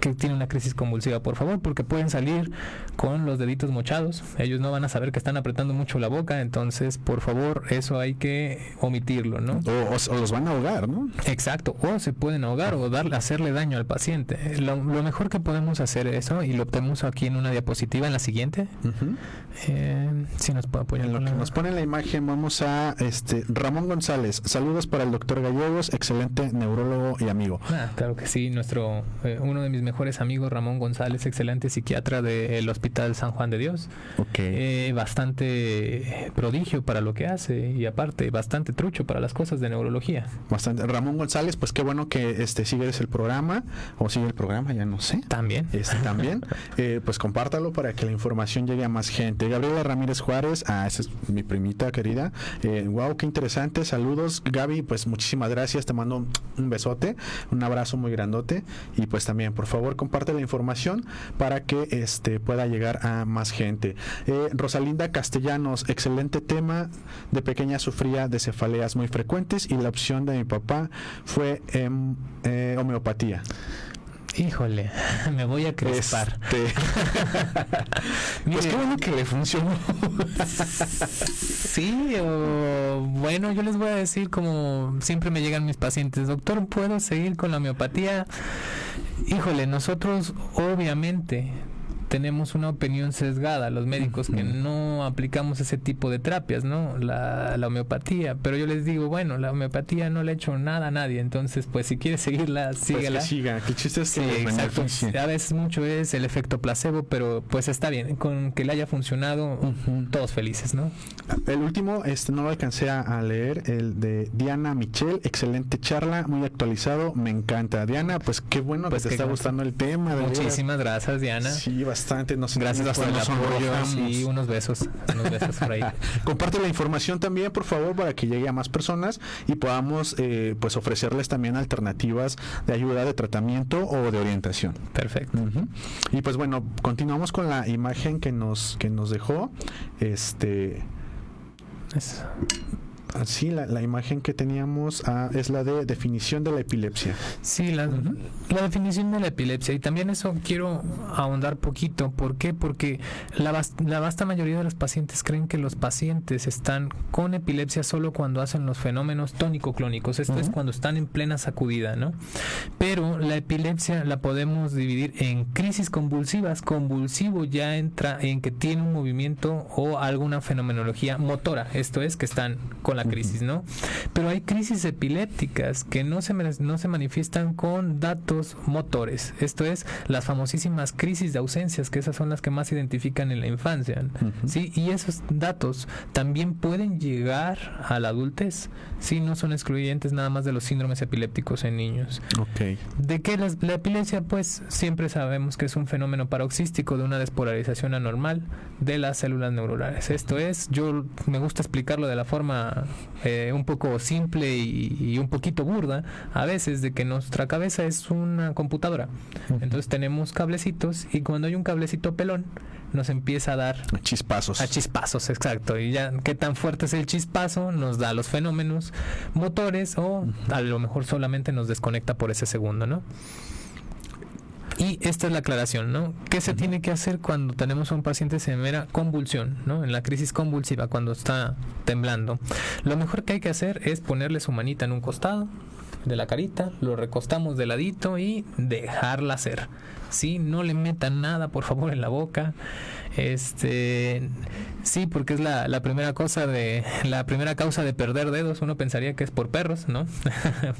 que tiene una crisis convulsiva, por favor, porque pueden salir con los deditos mochados. Ellos no van a saber que están apretando mucho la boca, entonces, por favor, eso hay que omitirlo, ¿no? O los van a ahogar, ¿no? Exacto, o se pueden ahogar o hacerle daño al paciente. Lo mejor que podemos hacer eso, y lo tenemos aquí en una diapositiva, en la siguiente. Si nos puede apoyar. En lo que nos pone la imagen, vamos a Ramón González. Saludos para el doctor Gallegos, excelente neurólogo y amigo. Claro que sí, uno de mis mejores amigos, Ramón González, excelente psiquiatra del Hospital San Juan de Dios. Bastante prodigio para lo que hace y aparte bastante trucho para las cosas de neurología. Bastante. Ramón González, pues qué bueno que sigues el programa o sigue el programa, ya no sé. También. También. Pues compártalo para que la información llegue a más gente. Gabriela Ramírez Juárez, esa es mi primita querida. Wow, qué interesante. Saludos, Gaby, pues muchísimas gracias. Te mando un besote, un abrazo muy grandote y pues también, por favor, comparte la información para que pueda llegar a más gente. Rosalinda Castellanos, excelente tema. De pequeña sufría de cefaleas muy frecuentes y la opción de mi papá fue homeopatía. Híjole, me voy a crespar. Pues qué bueno que le funcionó. Sí, bueno, yo les voy a decir, como siempre me llegan mis pacientes, doctor, ¿puedo seguir con la homeopatía? Híjole, nosotros obviamente tenemos una opinión sesgada, los médicos, que no aplicamos ese tipo de terapias, ¿no? La homeopatía, pero yo les digo, bueno, la homeopatía no le ha hecho nada a nadie, entonces, pues si quieres seguirla, síguela. Pues que siga, que el chiste es que sí, exacto. A veces mucho es el efecto placebo, pero pues está bien, con que le haya funcionado, todos felices, ¿no? El último, no lo alcancé a leer, el de Diana Michel, excelente charla, muy actualizado, me encanta. Diana, pues qué bueno pues que te está gustando el tema. Muchísimas gracias, Diana. Sí, bastante. Gracias por el apoyo y unos besos por ahí. Comparte la información también, por favor, para que llegue a más personas y podamos pues ofrecerles también alternativas de ayuda, de tratamiento o de orientación. Perfecto. Y pues bueno, continuamos con la imagen que nos dejó. Sí, la imagen que teníamos es la de definición de la epilepsia. Sí, la definición de la epilepsia. Y también eso quiero ahondar poquito. ¿Por qué? Porque la vasta mayoría de los pacientes creen que los pacientes están con epilepsia solo cuando hacen los fenómenos tónico-clónicos. Esto es cuando están en plena sacudida, ¿no? Pero la epilepsia la podemos dividir en crisis convulsivas. Convulsivo ya entra en que tiene un movimiento o alguna fenomenología motora. Esto es que están con la crisis, ¿no? Pero hay crisis epilépticas que no se manifiestan con datos motores. Esto es, las famosísimas crisis de ausencias, que esas son las que más se identifican en la infancia, ¿sí? Y esos datos también pueden llegar a la adultez, ¿sí? No son excluyentes nada más de los síndromes epilépticos en niños. Okay. ¿De qué la epilepsia? Pues siempre sabemos que es un fenómeno paroxístico de una despolarización anormal de las células neuronales. Esto es, yo me gusta explicarlo de la forma un poco simple y un poquito burda a veces, de que nuestra cabeza es una computadora. Entonces tenemos cablecitos y cuando hay un cablecito pelón nos empieza a dar chispazos. A chispazos, exacto. Y ya qué tan fuerte es el chispazo nos da los fenómenos motores o a lo mejor solamente nos desconecta por ese segundo, ¿no? Y esta es la aclaración, ¿no? ¿Qué se tiene que hacer cuando tenemos a un paciente severa convulsión, ¿no? En la crisis convulsiva, cuando está temblando. Lo mejor que hay que hacer es ponerle su manita en un costado de la carita, lo recostamos de ladito y dejarla hacer. ¿sí? No le metan nada, por favor, en la boca. Sí, porque es la primera causa de perder dedos. Uno pensaría que es por perros, ¿no?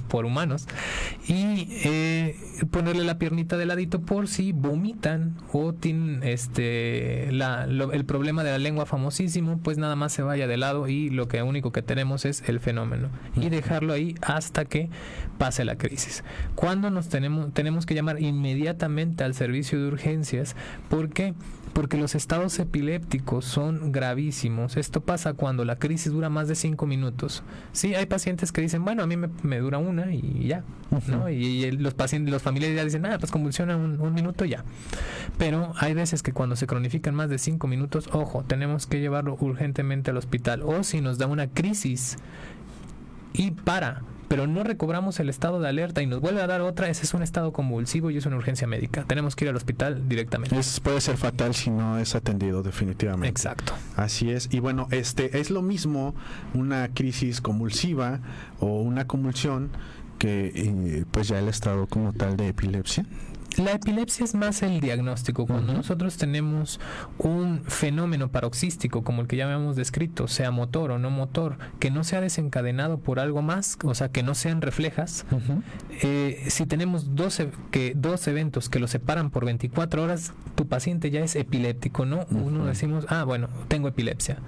Por humanos. Y ponerle la piernita de ladito por si vomitan o tienen el problema de la lengua famosísimo, pues nada más se vaya de lado y lo único que tenemos es el fenómeno, y dejarlo ahí hasta que pase la crisis. Cuando tenemos que llamar inmediatamente al servicio de urgencias. ¿Por qué? Porque los estados epilépticos son gravísimos. Esto pasa cuando la crisis dura más de 5 minutos. Sí, hay pacientes que dicen, bueno, a mí me dura una y ya, ¿no? Y los familiares ya dicen, pues convulsiona un minuto ya. Pero hay veces que cuando se cronifican más de 5 minutos, ojo, tenemos que llevarlo urgentemente al hospital. O si nos da una crisis pero no recobramos el estado de alerta y nos vuelve a dar otra, ese es un estado convulsivo y es una urgencia médica. Tenemos que ir al hospital directamente. Puede ser fatal si no es atendido, definitivamente. Exacto. Así es. Y bueno, es lo mismo una crisis convulsiva o una convulsión que pues ya el estado como tal de epilepsia. La epilepsia es más el diagnóstico. Cuando nosotros tenemos un fenómeno paroxístico como el que ya habíamos descrito, sea motor o no motor, que no sea desencadenado por algo más, o sea, que no sean reflejas, si tenemos dos eventos que lo separan por 24 horas, tu paciente ya es epiléptico, ¿no? Uno decimos, bueno, tengo epilepsia.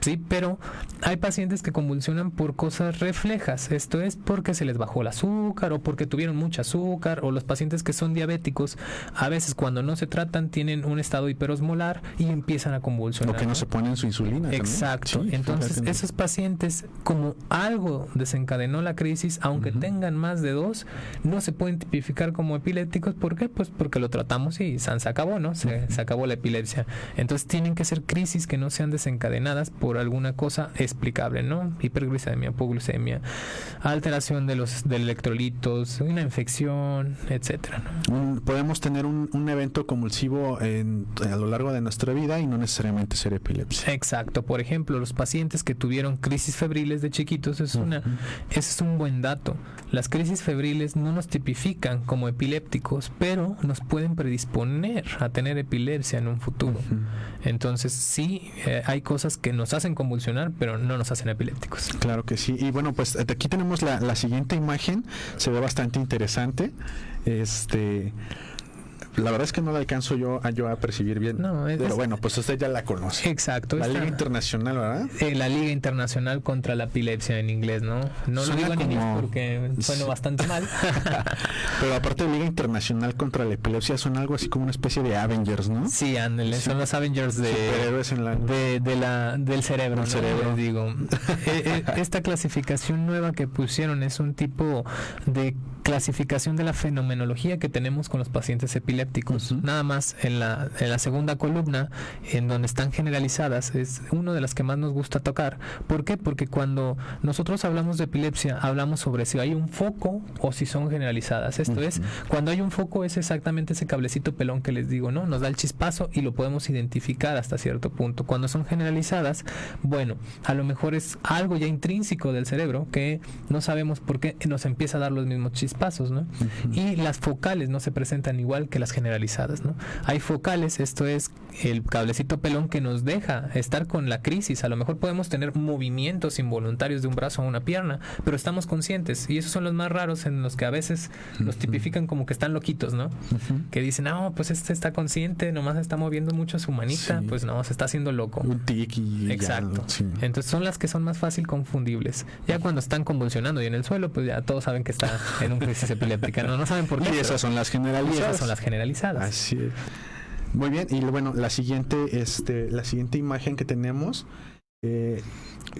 Sí, pero hay pacientes que convulsionan por cosas reflejas. Esto es porque se les bajó el azúcar o porque tuvieron mucho azúcar, o los pacientes que son diabéticos, a veces cuando no se tratan tienen un estado hiperosmolar y empiezan a convulsionar. O que no se ponen su insulina. Exacto. También. Sí, entonces esos pacientes, como algo desencadenó la crisis, aunque tengan más de 2, no se pueden tipificar como epilépticos. ¿Por qué? Pues porque lo tratamos y se acabó, ¿no? Se acabó la epilepsia. Entonces tienen que ser crisis que no sean desencadenadas por alguna cosa explicable, ¿no? Hiperglucemia, hipoglucemia, alteración de electrolitos, una infección, etcétera, ¿no? Podemos tener un evento convulsivo a lo largo de nuestra vida y no necesariamente ser epilepsia. Exacto. Por ejemplo, los pacientes que tuvieron crisis febriles de chiquitos, ese es un buen dato. Las crisis febriles no nos tipifican como epilépticos, pero nos pueden predisponer a tener epilepsia en un futuro. Entonces sí, hay cosas que nos hacen convulsionar, pero no nos hacen epilépticos. Claro que sí. Y bueno, pues aquí tenemos la siguiente imagen. Se ve bastante interesante. La verdad es que no la alcanzo yo a percibir bien. Pero bueno, pues usted ya la conoce. Exacto. La Liga Internacional, ¿verdad? La Liga Internacional contra la Epilepsia en inglés, ¿no? No lo digo en inglés porque suena bastante mal. Pero aparte de Liga Internacional contra la Epilepsia, son algo así como una especie de Avengers, ¿no? Sí, ándale. Sí. Son los Avengers superhéroes del cerebro, ¿no? Les digo. Esta clasificación nueva que pusieron es un tipo de clasificación de la fenomenología que tenemos con los pacientes epilépticos. Nada más en la segunda columna, en donde están generalizadas, es una de las que más nos gusta tocar. ¿Por qué? Porque cuando nosotros hablamos de epilepsia, hablamos sobre si hay un foco o si son generalizadas. Esto es, cuando hay un foco es exactamente ese cablecito pelón que les digo, ¿no? Nos da el chispazo y lo podemos identificar hasta cierto punto. Cuando son generalizadas, bueno, a lo mejor es algo ya intrínseco del cerebro que no sabemos por qué nos empieza a dar los mismos chispazos, ¿no? Y las focales no se presentan igual que las generalizadas, ¿no? Hay focales, esto es el cablecito pelón que nos deja estar con la crisis. A lo mejor podemos tener movimientos involuntarios de un brazo a una pierna, pero estamos conscientes, y esos son los más raros, en los que a veces los tipifican como que están loquitos, ¿no? Que dicen, no, pues este está consciente, nomás está moviendo mucho su manita, pues no, se está haciendo loco. Un tic y exacto. Ya, sí. Entonces son las que son más fácil confundibles. Ya cuando están convulsionando y en el suelo, pues ya todos saben que está en una crisis epiléptica, no saben por qué. Y esas son las generalizadas. Así es. Muy bien, y bueno, la siguiente imagen que tenemos,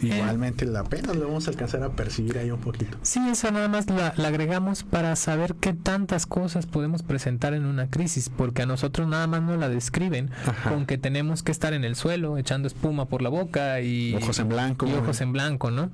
igualmente la apenas lo vamos a alcanzar a percibir ahí un poquito. Sí, esa nada más la agregamos para saber qué tantas cosas podemos presentar en una crisis, porque a nosotros nada más nos la describen con que tenemos que estar en el suelo echando espuma por la boca y ojos en blanco, ¿no?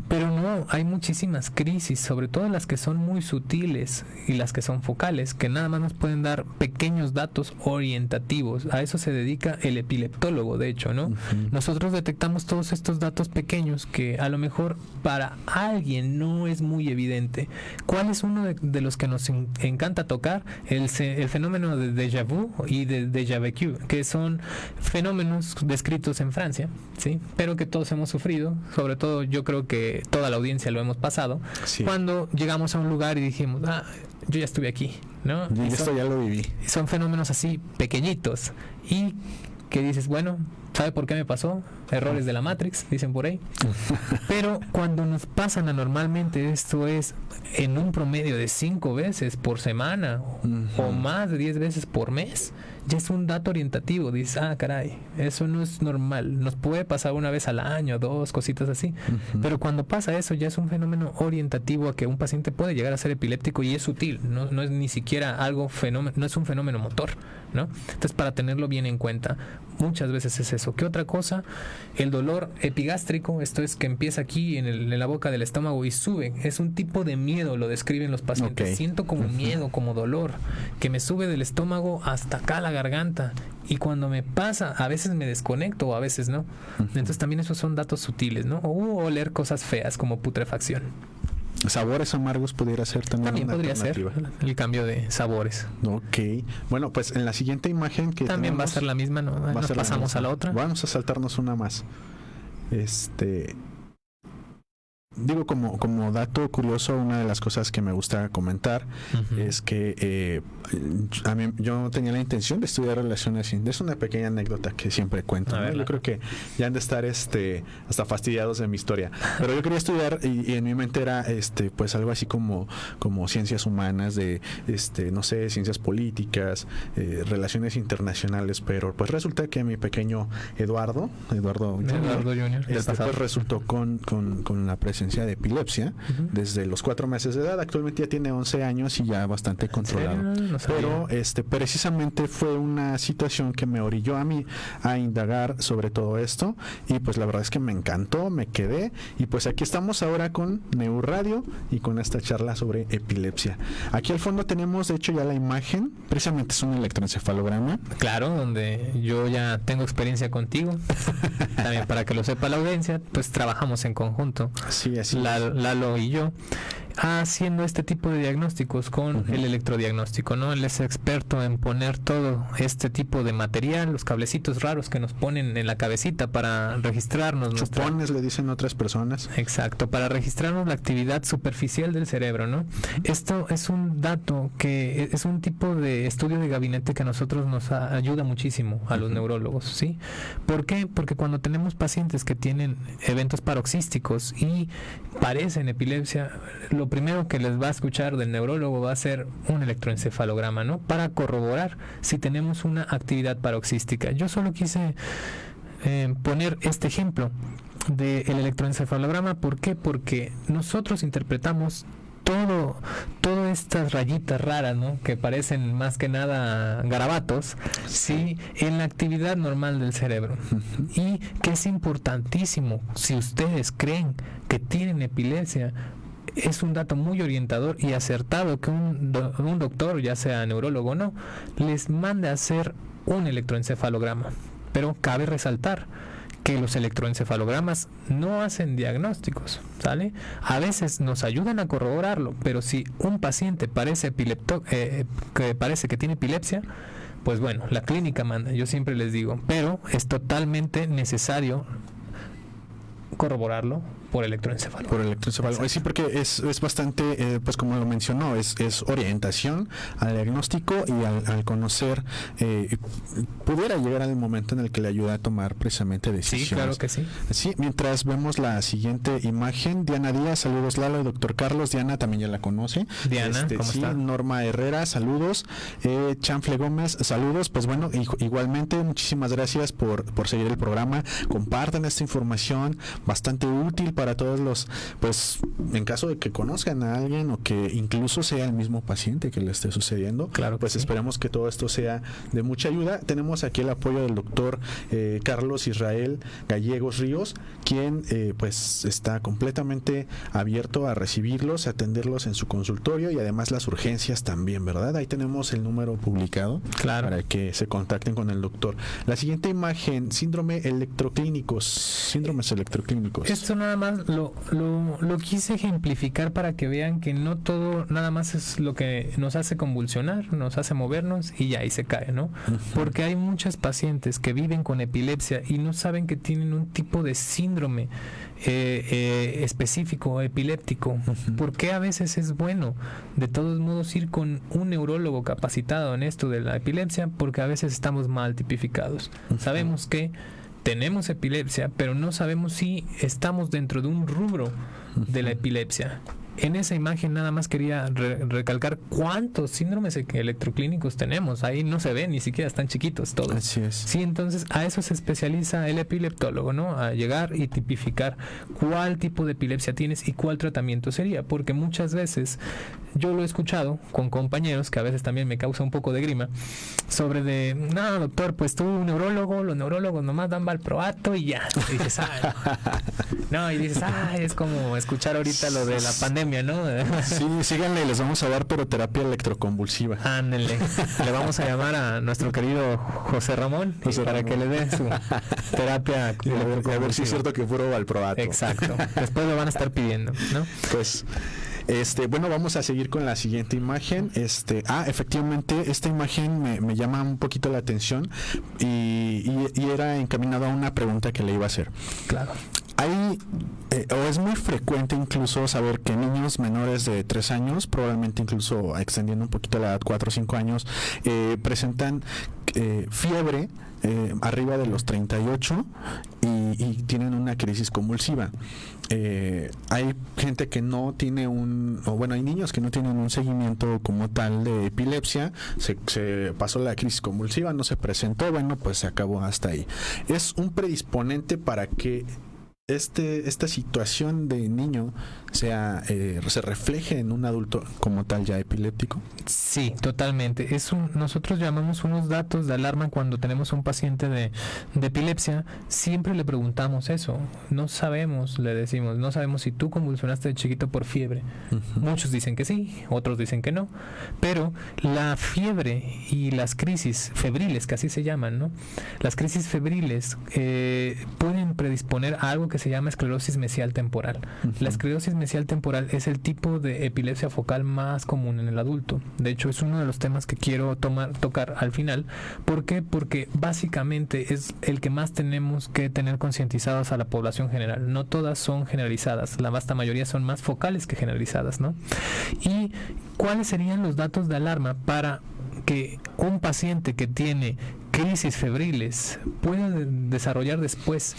Pero no, hay muchísimas crisis, sobre todo las que son muy sutiles y las que son focales, que nada más nos pueden dar pequeños datos orientativos. A eso se dedica el epileptólogo, de hecho, ¿no? Nosotros detectamos todos estos datos pequeños que a lo mejor para alguien no es muy evidente. ¿Cuál es uno de los que nos encanta tocar? El fenómeno de déjà vu y de déjà vécu, que son fenómenos descritos en Francia, ¿sí? Pero que todos hemos sufrido, sobre todo yo creo que toda la audiencia lo hemos pasado, Sí. cuando llegamos a un lugar y dijimos, yo ya estuve aquí, ¿no? Y esto ya lo viví. Son fenómenos así pequeñitos y que dices, bueno, ¿sabe por qué me pasó? Errores de la Matrix, dicen por ahí. Pero cuando nos pasan anormalmente, esto es en un promedio de 5 veces por semana o más de 10 veces por mes, ya es un dato orientativo. Dices, caray, eso no es normal. Nos puede pasar una vez al año, 2, cositas así. Pero cuando pasa eso, ya es un fenómeno orientativo a que un paciente puede llegar a ser epiléptico y es sutil. No es ni siquiera algo fenómeno, no es un fenómeno motor, ¿no? Entonces, para tenerlo bien en cuenta, muchas veces es eso. ¿Qué otra cosa? El dolor epigástrico, esto es que empieza aquí en la boca del estómago y sube. Es un tipo de miedo, lo describen los pacientes. Okay. Siento como miedo, como dolor, que me sube del estómago hasta acá la garganta. Y cuando me pasa, a veces me desconecto o a veces no. Entonces también esos son datos sutiles, ¿no? O oler cosas feas como putrefacción. Sabores amargos pudiera ser también una Podría ser alternativa. el cambio de sabores. Ok. Bueno, pues en la siguiente imagen que También va a tenemos, ser la misma, ¿no? va a Nos ser la pasamos misma. a la otra. Vamos a saltarnos una más. Digo, como dato curioso, una de las cosas que me gusta comentar es que a mí, yo tenía la intención de estudiar relaciones. Es una pequeña anécdota que siempre cuento, ¿no? Yo creo que ya han de estar hasta fastidiados de mi historia, pero yo quería estudiar y en mi mente era pues algo así como ciencias humanas, de no sé, ciencias políticas, relaciones internacionales, pero pues resulta que mi pequeño Eduardo Junior, del pasado. pues resultó con la presencia de epilepsia desde los 4 meses de edad. Actualmente ya tiene 11 años y ya bastante controlado. No sabía. Pero precisamente fue una situación que me orilló a mí a indagar sobre todo esto, y pues la verdad es que me encantó, me quedé, y pues aquí estamos ahora con Neu Radio y con esta charla sobre epilepsia. Aquí al fondo tenemos de hecho ya la imagen, precisamente es un electroencefalograma. Claro, donde yo ya tengo experiencia contigo. También para que lo sepa la audiencia, pues trabajamos en conjunto. Sí, así Lalo y yo, haciendo este tipo de diagnósticos con el electrodiagnóstico, ¿no? Él es experto en poner todo este tipo de material, los cablecitos raros que nos ponen en la cabecita para registrarnos. Chupones, le dicen otras personas. Exacto, para registrarnos la actividad superficial del cerebro, ¿no? Esto es un dato que es un tipo de estudio de gabinete que a nosotros nos ayuda muchísimo a los neurólogos, ¿sí? ¿Por qué? Porque cuando tenemos pacientes que tienen eventos paroxísticos y parecen epilepsia, lo primero que les va a escuchar del neurólogo va a ser un electroencefalograma, ¿no? Para corroborar si tenemos una actividad paroxística. Yo solo quise poner este ejemplo del electroencefalograma. ¿Por qué? Porque nosotros interpretamos todas estas rayitas raras, ¿no? Que parecen más que nada garabatos, ¿sí? En la actividad normal del cerebro. Y que es importantísimo, si ustedes creen que tienen epilepsia, es un dato muy orientador y acertado que un doctor, ya sea neurólogo o no, les mande a hacer un electroencefalograma. Pero cabe resaltar que los electroencefalogramas no hacen diagnósticos, ¿sale? A veces nos ayudan a corroborarlo, pero si un paciente parece que tiene epilepsia, pues bueno, la clínica manda, yo siempre les digo, pero es totalmente necesario corroborarlo por electroencefalograma. Sí, porque es bastante, pues como lo mencionó, es orientación al diagnóstico y al conocer, pudiera llegar al momento en el que le ayuda a tomar precisamente decisiones. Sí, claro que sí. Sí, mientras vemos la siguiente imagen, Diana Díaz, saludos Lalo, doctor Carlos, Diana también ya la conoce. Diana, ¿cómo sí, está? Norma Herrera, saludos. Chanfle Gómez, saludos. Pues bueno, igualmente muchísimas gracias por seguir el programa. Compartan esta información bastante útil para todos los, pues, en caso de que conozcan a alguien o que incluso sea el mismo paciente que le esté sucediendo, Claro que pues sí. esperemos que todo esto sea de mucha ayuda. Tenemos aquí el apoyo del doctor Carlos Israel Gallegos Ríos, quien pues está completamente abierto a recibirlos, a atenderlos en su consultorio y además las urgencias también, ¿verdad? Ahí tenemos el número publicado para que se contacten con el doctor. La siguiente imagen, síndromes electroclínicos. Esto nada más lo quise ejemplificar para que vean que no todo nada más es lo que nos hace convulsionar, nos hace movernos y ya ahí se cae, ¿no? Porque hay muchos pacientes que viven con epilepsia y no saben que tienen un tipo de síndrome específico, epiléptico. Porque a veces es bueno de todos modos ir con un neurólogo capacitado en esto de la epilepsia, porque a veces estamos mal tipificados. Sabemos que tenemos epilepsia, pero no sabemos si estamos dentro de un rubro de la epilepsia. En esa imagen nada más quería recalcar cuántos síndromes electroclínicos tenemos. Ahí no se ven, ni siquiera están chiquitos todos. Así es. Sí, entonces a eso se especializa el epileptólogo, ¿no? A llegar y tipificar cuál tipo de epilepsia tienes y cuál tratamiento sería. Porque muchas veces yo lo he escuchado con compañeros, que a veces también me causa un poco de grima, sobre de, no, doctor, pues tú, un neurólogo, los neurólogos nomás dan valproato y ya. Y dices, no, y dices, es como escuchar ahorita lo de la pandemia, ¿no? Sí, síganle, les vamos a dar pero terapia electroconvulsiva. Ándele, le vamos a llamar a nuestro querido José Ramón para que le dé su terapia a ver si es cierto que fue valproato. Exacto, después lo van a estar pidiendo, ¿no? Pues bueno, vamos a seguir con la siguiente imagen. Efectivamente, esta imagen me llama un poquito la atención y era encaminado a una pregunta que le iba a hacer. Claro. Hay, o es muy frecuente incluso saber que niños menores de 3 años, probablemente incluso extendiendo un poquito la edad, 4 o 5 años, presentan fiebre arriba de los 38 y tienen una crisis convulsiva. Hay gente que no tiene hay niños que no tienen un seguimiento como tal de epilepsia, se pasó la crisis convulsiva, no se presentó, bueno, pues se acabó hasta ahí. Es un predisponente para que esta situación de niño se refleje en un adulto como tal ya epiléptico. Sí, totalmente. Nosotros llamamos unos datos de alarma cuando tenemos un paciente de epilepsia. Siempre le preguntamos eso. No sabemos, le decimos, no sabemos si tú convulsionaste de chiquito por fiebre. Muchos dicen que sí, otros dicen que no. Pero la fiebre y las crisis febriles, que así se llaman, ¿no? Las crisis febriles pueden predisponer a algo que se llama esclerosis mesial temporal. La esclerosis mesial temporal es el tipo de epilepsia focal más común en el adulto. De hecho, es uno de los temas que quiero tocar al final. ¿Por qué? Porque básicamente es el que más tenemos que tener concientizados a la población general. No todas son generalizadas. La vasta mayoría son más focales que generalizadas, ¿no? ¿Y cuáles serían los datos de alarma para que un paciente que tiene crisis febriles pueda desarrollar después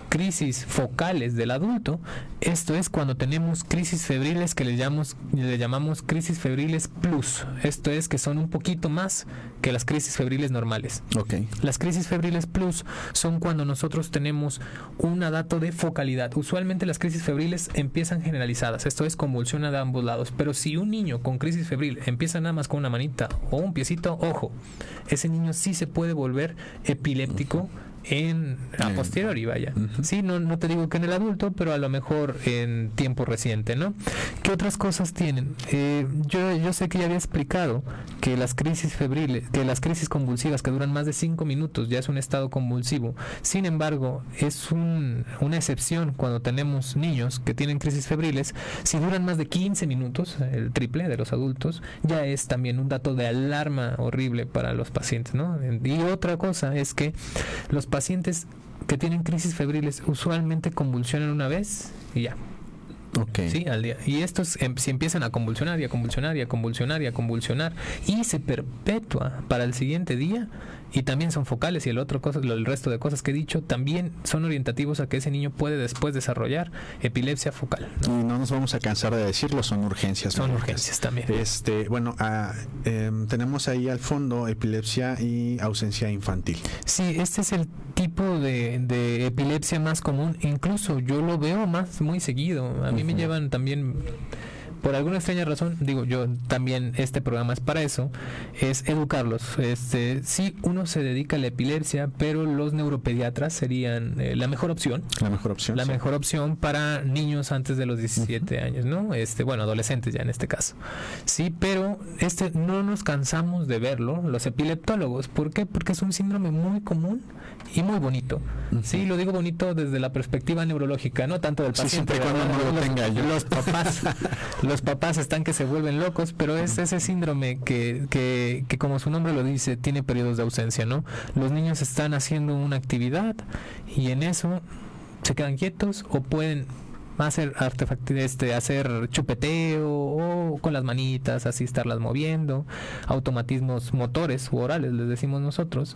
crisis focales del adulto? Esto es cuando tenemos crisis febriles que le llamamos crisis febriles plus. Esto es que son un poquito más que las crisis febriles normales. Okay. Las crisis febriles plus son cuando nosotros tenemos un dato de focalidad. Usualmente las crisis febriles empiezan generalizadas. Esto es convulsiona de ambos lados. Pero si un niño con crisis febril empieza nada más con una manita o un piecito, ojo, ese niño sí se puede volver epiléptico a posteriori, vaya. Sí, no te digo que en el adulto, pero a lo mejor en tiempo reciente, ¿no? ¿Qué otras cosas tienen? Yo sé que ya había explicado que las crisis febriles, que las crisis convulsivas que duran más de 5 minutos ya es un estado convulsivo. Sin embargo, es una excepción cuando tenemos niños que tienen crisis febriles. Si duran más de 15 minutos, el triple de los adultos, ya es también un dato de alarma horrible para los pacientes, ¿no? Y otra cosa es que los pacientes que tienen crisis febriles usualmente convulsionan una vez y ya. Ok. Sí, al día. Y estos si empiezan a convulsionar y a convulsionar y a convulsionar y a convulsionar y se perpetúa para el siguiente día, y también son focales, y el resto de cosas que he dicho también son orientativos a que ese niño puede después desarrollar epilepsia focal, ¿no? Y no nos vamos a cansar de decirlo, son urgencias. Son médicas. urgencias también. Bueno, tenemos ahí al fondo epilepsia y ausencia infantil. Sí, este es el tipo de epilepsia más común. Incluso yo lo veo muy seguido. A mí me llevan también, por alguna extraña razón, digo, yo también, este programa es para eso, es educarlos. Sí, uno se dedica a la epilepsia, pero los neuropediatras serían la mejor opción. La mejor opción. La sí. mejor opción para niños antes de los 17 años, ¿no? Bueno, adolescentes ya en este caso. Sí, pero no nos cansamos de verlo, los epileptólogos. ¿Por qué? Porque es un síndrome muy común y muy bonito. Sí, lo digo bonito desde la perspectiva neurológica, no tanto del Sí, paciente. siempre y cuando no lo tenga yo. Los papás están que se vuelven locos, pero es ese síndrome que como su nombre lo dice, tiene periodos de ausencia, ¿no? Los niños están haciendo una actividad y en eso se quedan quietos o pueden hacer hacer chupeteo o con las manitas, así estarlas moviendo, automatismos motores u orales, les decimos nosotros,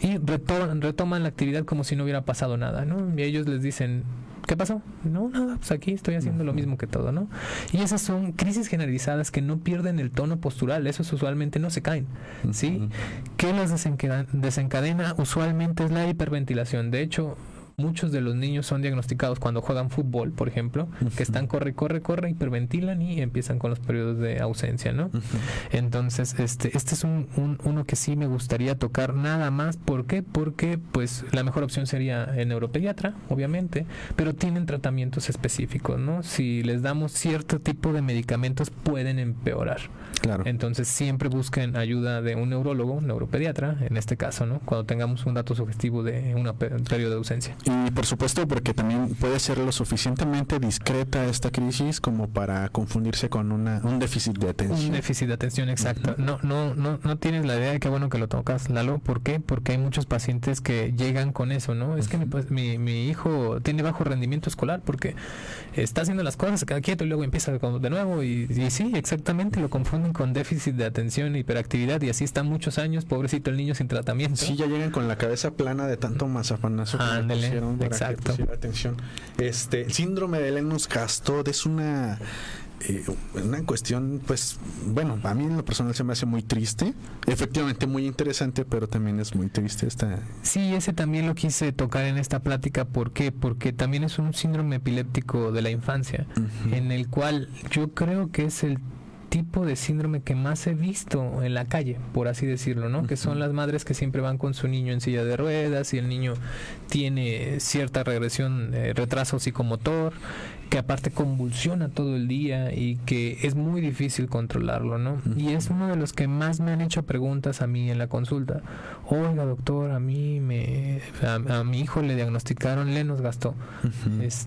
y retoman la actividad como si no hubiera pasado nada, ¿no? Y ellos les dicen, ¿qué pasó? No, nada, pues aquí estoy haciendo lo mismo que todo, ¿no? Y esas son crisis generalizadas que no pierden el tono postural, esos usualmente no se caen, ¿sí? ¿Qué los desencadena? Usualmente es la hiperventilación. De hecho, muchos de los niños son diagnosticados cuando juegan fútbol, por ejemplo, que están corre, hiperventilan y empiezan con los periodos de ausencia, ¿no? Entonces, este es uno que sí me gustaría tocar nada más. ¿Por qué? Porque pues la mejor opción sería el neuropediatra, obviamente, pero tienen tratamientos específicos, ¿no? Si les damos cierto tipo de medicamentos pueden empeorar. Claro. Entonces siempre busquen ayuda de un neurólogo, neuropediatra, en este caso, ¿no? Cuando tengamos un dato sugestivo de un periodo de ausencia. Y por supuesto, porque también puede ser lo suficientemente discreta esta crisis como para confundirse con un déficit de atención. Un déficit de atención, exacto. No tienes la idea de qué bueno que lo tocas, Lalo. ¿Por qué? Porque hay muchos pacientes que llegan con eso, ¿no? Es que mi hijo tiene bajo rendimiento escolar porque está haciendo las cosas, se queda quieto y luego empieza de nuevo y sí, exactamente, lo confunden con déficit de atención e hiperactividad y así está muchos años, pobrecito el niño sin tratamiento. Sí, ya llegan con la cabeza plana de tanto mazapanazo que le pusieron para exacto. que pusiera atención. El síndrome de Lennox-Gastaut es una cuestión, pues, bueno, a mí en lo personal se me hace muy triste, efectivamente muy interesante, pero también es muy triste esta. Sí, ese también lo quise tocar en esta plática. ¿Por qué? Porque también es un síndrome epiléptico de la infancia, en el cual yo creo que es el tipo de síndrome que más he visto en la calle, por así decirlo, ¿no? Que son las madres que siempre van con su niño en silla de ruedas y el niño tiene cierta regresión, retraso psicomotor, que aparte convulsiona todo el día y que es muy difícil controlarlo, ¿no? Y es uno de los que más me han hecho preguntas a mí en la consulta. Oiga, doctor, a mi hijo le diagnosticaron Lennox-Gastaut.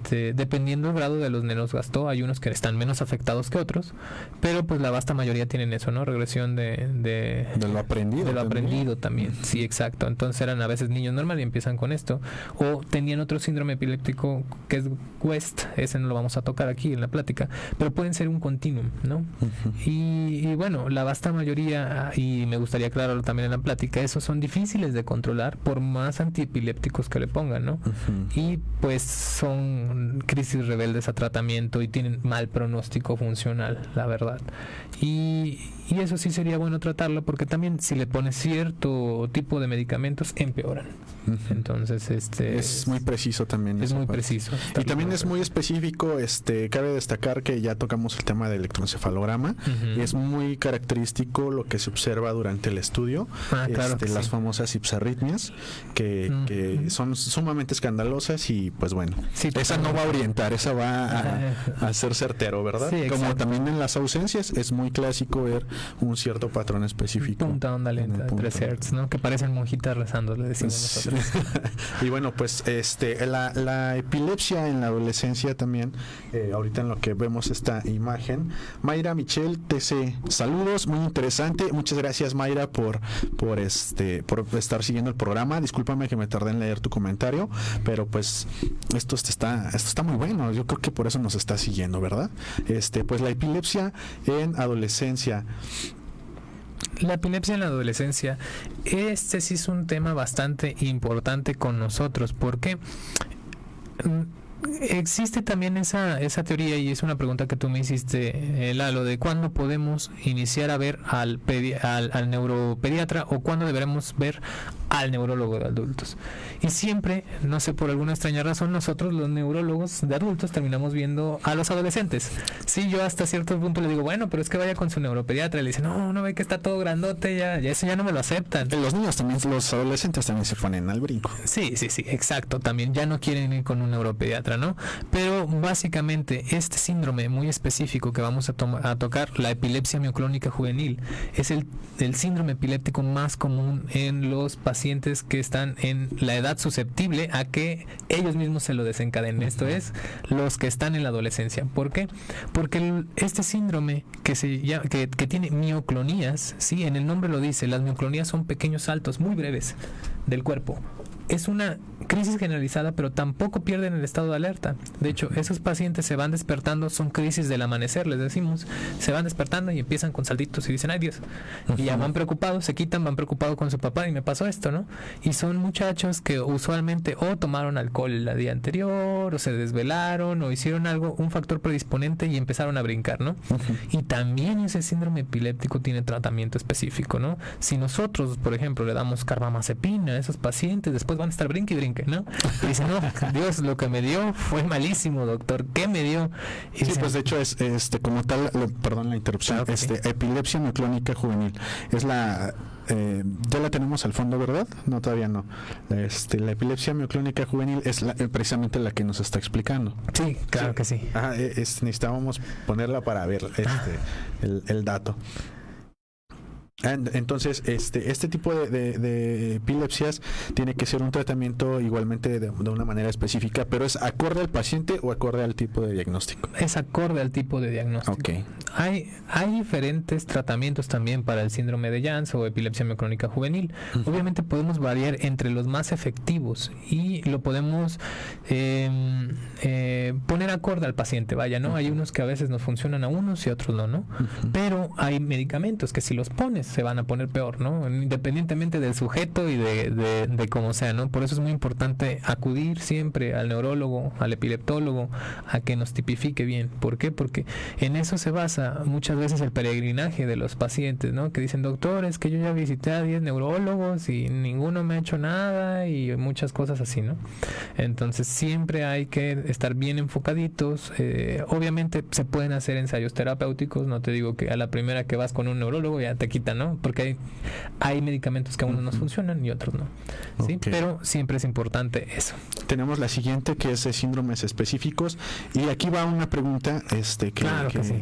Dependiendo del grado de los Lennox-Gastaut, hay unos que están menos afectados que otros, pero pues la vasta mayoría tienen eso, ¿no? Regresión de lo aprendido. De lo aprendido también. Sí, exacto. Entonces eran a veces niños normales y empiezan con esto. O tenían otro síndrome epiléptico que es West, ese no lo vamos a tocar aquí en la plática, pero pueden ser un continuum, ¿no? Y bueno, la vasta mayoría, y me gustaría aclararlo también en la plática, esos son difíciles de controlar por más antiepilépticos que le pongan, ¿no? Y pues son crisis rebeldes a tratamiento y tienen mal pronóstico funcional, la verdad. Y eso sí sería bueno tratarlo porque también si le pones cierto tipo de medicamentos empeoran. Entonces es muy preciso también. Es muy preciso. Y también es muy específico. Cabe destacar que ya tocamos el tema del electroencefalograma y es muy característico lo que se observa durante el estudio. Claro las famosas ipsarritmias que son sumamente escandalosas y pues bueno, sí, esa no va a orientar, esa va a ser certero, ¿verdad? Sí, como también en las ausencias es muy clásico ver un cierto patrón específico. Punta onda lenta, 3 Hz, ¿no? Que parecen monjitas rezando, le decimos nosotros. Y bueno, pues la epilepsia en la adolescencia también también ahorita en lo que vemos esta imagen. Mayra Michelle TC, saludos, muy interesante. Muchas gracias, Mayra, por estar siguiendo el programa. Discúlpame que me tardé en leer tu comentario, pero pues esto está muy bueno. Yo creo que por eso nos está siguiendo, ¿verdad? Pues la epilepsia en adolescencia. La epilepsia en la adolescencia, sí es un tema bastante importante con nosotros, porque existe también esa teoría, y es una pregunta que tú me hiciste, Lalo, de cuándo podemos iniciar a ver al neuropediatra o cuándo deberemos ver al neurólogo de adultos. Y siempre, no sé, por alguna extraña razón, nosotros los neurólogos de adultos terminamos viendo a los adolescentes. Sí, yo hasta cierto punto le digo, bueno, pero es que vaya con su neuropediatra. Y le dice, no ve que está todo grandote, ya eso ya no me lo aceptan. Los niños también, los adolescentes también se ponen al brinco. Sí, exacto. También ya no quieren ir con un neuropediatra, ¿no? Pero básicamente este síndrome muy específico que vamos a tocar, la epilepsia mioclónica juvenil, es el síndrome epiléptico más común en los pacientes que están en la edad susceptible a que ellos mismos se lo desencadenen. Esto es, los que están en la adolescencia. ¿Por qué? Porque este síndrome que tiene mioclonías, sí, en el nombre lo dice, las mioclonías son pequeños saltos muy breves del cuerpo. Es una crisis generalizada, pero tampoco pierden el estado de alerta. De hecho, esos pacientes se van despertando, son crisis del amanecer, les decimos, se van despertando y empiezan con saltitos y dicen, ay Dios, y ya van preocupados, se quitan, van preocupados con su papá y me pasó esto, ¿no? Y son muchachos que usualmente o tomaron alcohol el día anterior, o se desvelaron, o hicieron algo, un factor predisponente y empezaron a brincar, ¿no? Y también ese síndrome epiléptico tiene tratamiento específico, ¿no? Si nosotros, por ejemplo, le damos carbamazepina a esos pacientes, después van a estar brinque y brinque, ¿no? Y dicen, no, Dios, lo que me dio fue malísimo, doctor, ¿qué me dio? Y sí, dicen, pues de hecho es como tal, perdón la interrupción, claro sí. Epilepsia mioclónica juvenil. Es ya la tenemos al fondo, ¿verdad? No, todavía no. La epilepsia mioclónica juvenil es precisamente la que nos está explicando. Sí, claro que sí. Ajá, necesitábamos ponerla para ver el dato. Entonces, este tipo de epilepsias tiene que ser un tratamiento igualmente de una manera específica, pero ¿es acorde al paciente o acorde al tipo de diagnóstico? Es acorde al tipo de diagnóstico. Okay. Hay diferentes tratamientos también para el síndrome de Jans o epilepsia mioclónica juvenil. Obviamente podemos variar entre los más efectivos y lo podemos poner acorde al paciente, vaya, ¿no? Hay unos que a veces nos funcionan a unos y a otros no. Pero hay medicamentos que si los pones se van a poner peor, ¿no? Independientemente del sujeto y de cómo sea, ¿no? Por eso es muy importante acudir siempre al neurólogo, al epileptólogo, a que nos tipifique bien. ¿Por qué? Porque en eso se basa muchas veces el peregrinaje de los pacientes, ¿no? Que dicen, doctor, es que yo ya visité a 10 neurólogos y ninguno me ha hecho nada y muchas cosas así, ¿no? Entonces siempre hay que estar bien enfocaditos. Obviamente se pueden hacer ensayos terapéuticos, no te digo que a la primera que vas con un neurólogo ya te quitan, ¿no? Porque hay medicamentos que a unos nos funcionan y otros no. ¿Sí? Okay. Pero siempre es importante eso. Tenemos la siguiente, que es de síndromes específicos, y aquí va una pregunta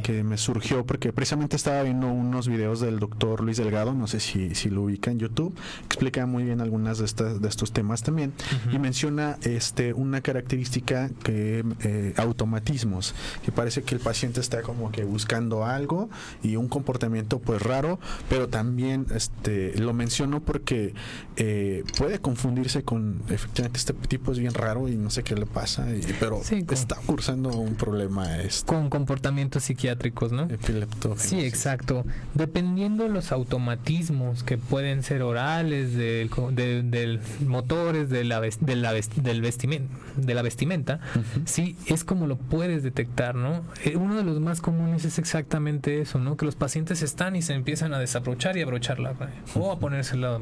que me surgió porque precisamente estaba viendo unos videos del doctor Luis Delgado, no sé si lo ubica en YouTube, explica muy bien algunas de estos temas también, y menciona una característica que automatismos, que parece que el paciente está como que buscando algo y un comportamiento pues raro, pero también lo menciono porque puede confundirse con, efectivamente este tipo es bien raro y no sé qué le pasa, pero sí, está cursando un problema con comportamientos psiquiátricos, ¿no? Epileptógenos. Sí, exacto. Dependiendo los automatismos que pueden ser orales, del motores, de la vestimenta, sí, es como lo puedes detectar, ¿no? Uno de los más comunes es exactamente eso, ¿no? Que los pacientes están y se empiezan a desabrochar y abrocharla, o a ponérsela,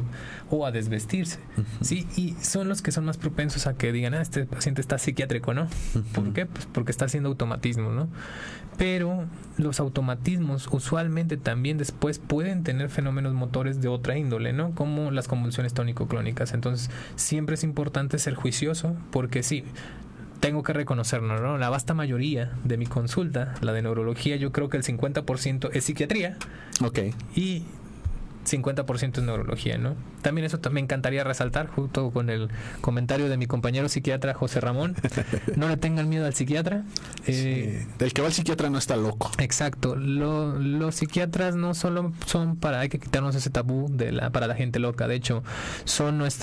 o a desvestirse, ¿sí? Y son los que son más propensos a que digan, este paciente está psiquiátrico, ¿no? ¿Por qué? Pues porque está haciendo automatismos, ¿no? Pero los automatismos usualmente también después pueden tener fenómenos motores de otra índole, ¿no? Como las convulsiones tónico-clónicas. Entonces, siempre es importante ser juicioso, porque sí, tengo que reconocerlo, ¿no? La vasta mayoría de mi consulta, la de neurología, yo creo que el 50% es psiquiatría. Ok. Y 50% es neurología, ¿no? También eso me encantaría resaltar, junto con el comentario de mi compañero psiquiatra José Ramón. No le tengan miedo al psiquiatra. El que va al psiquiatra no está loco. Exacto. Los psiquiatras no solo son hay que quitarnos ese tabú para la gente loca. De hecho, somos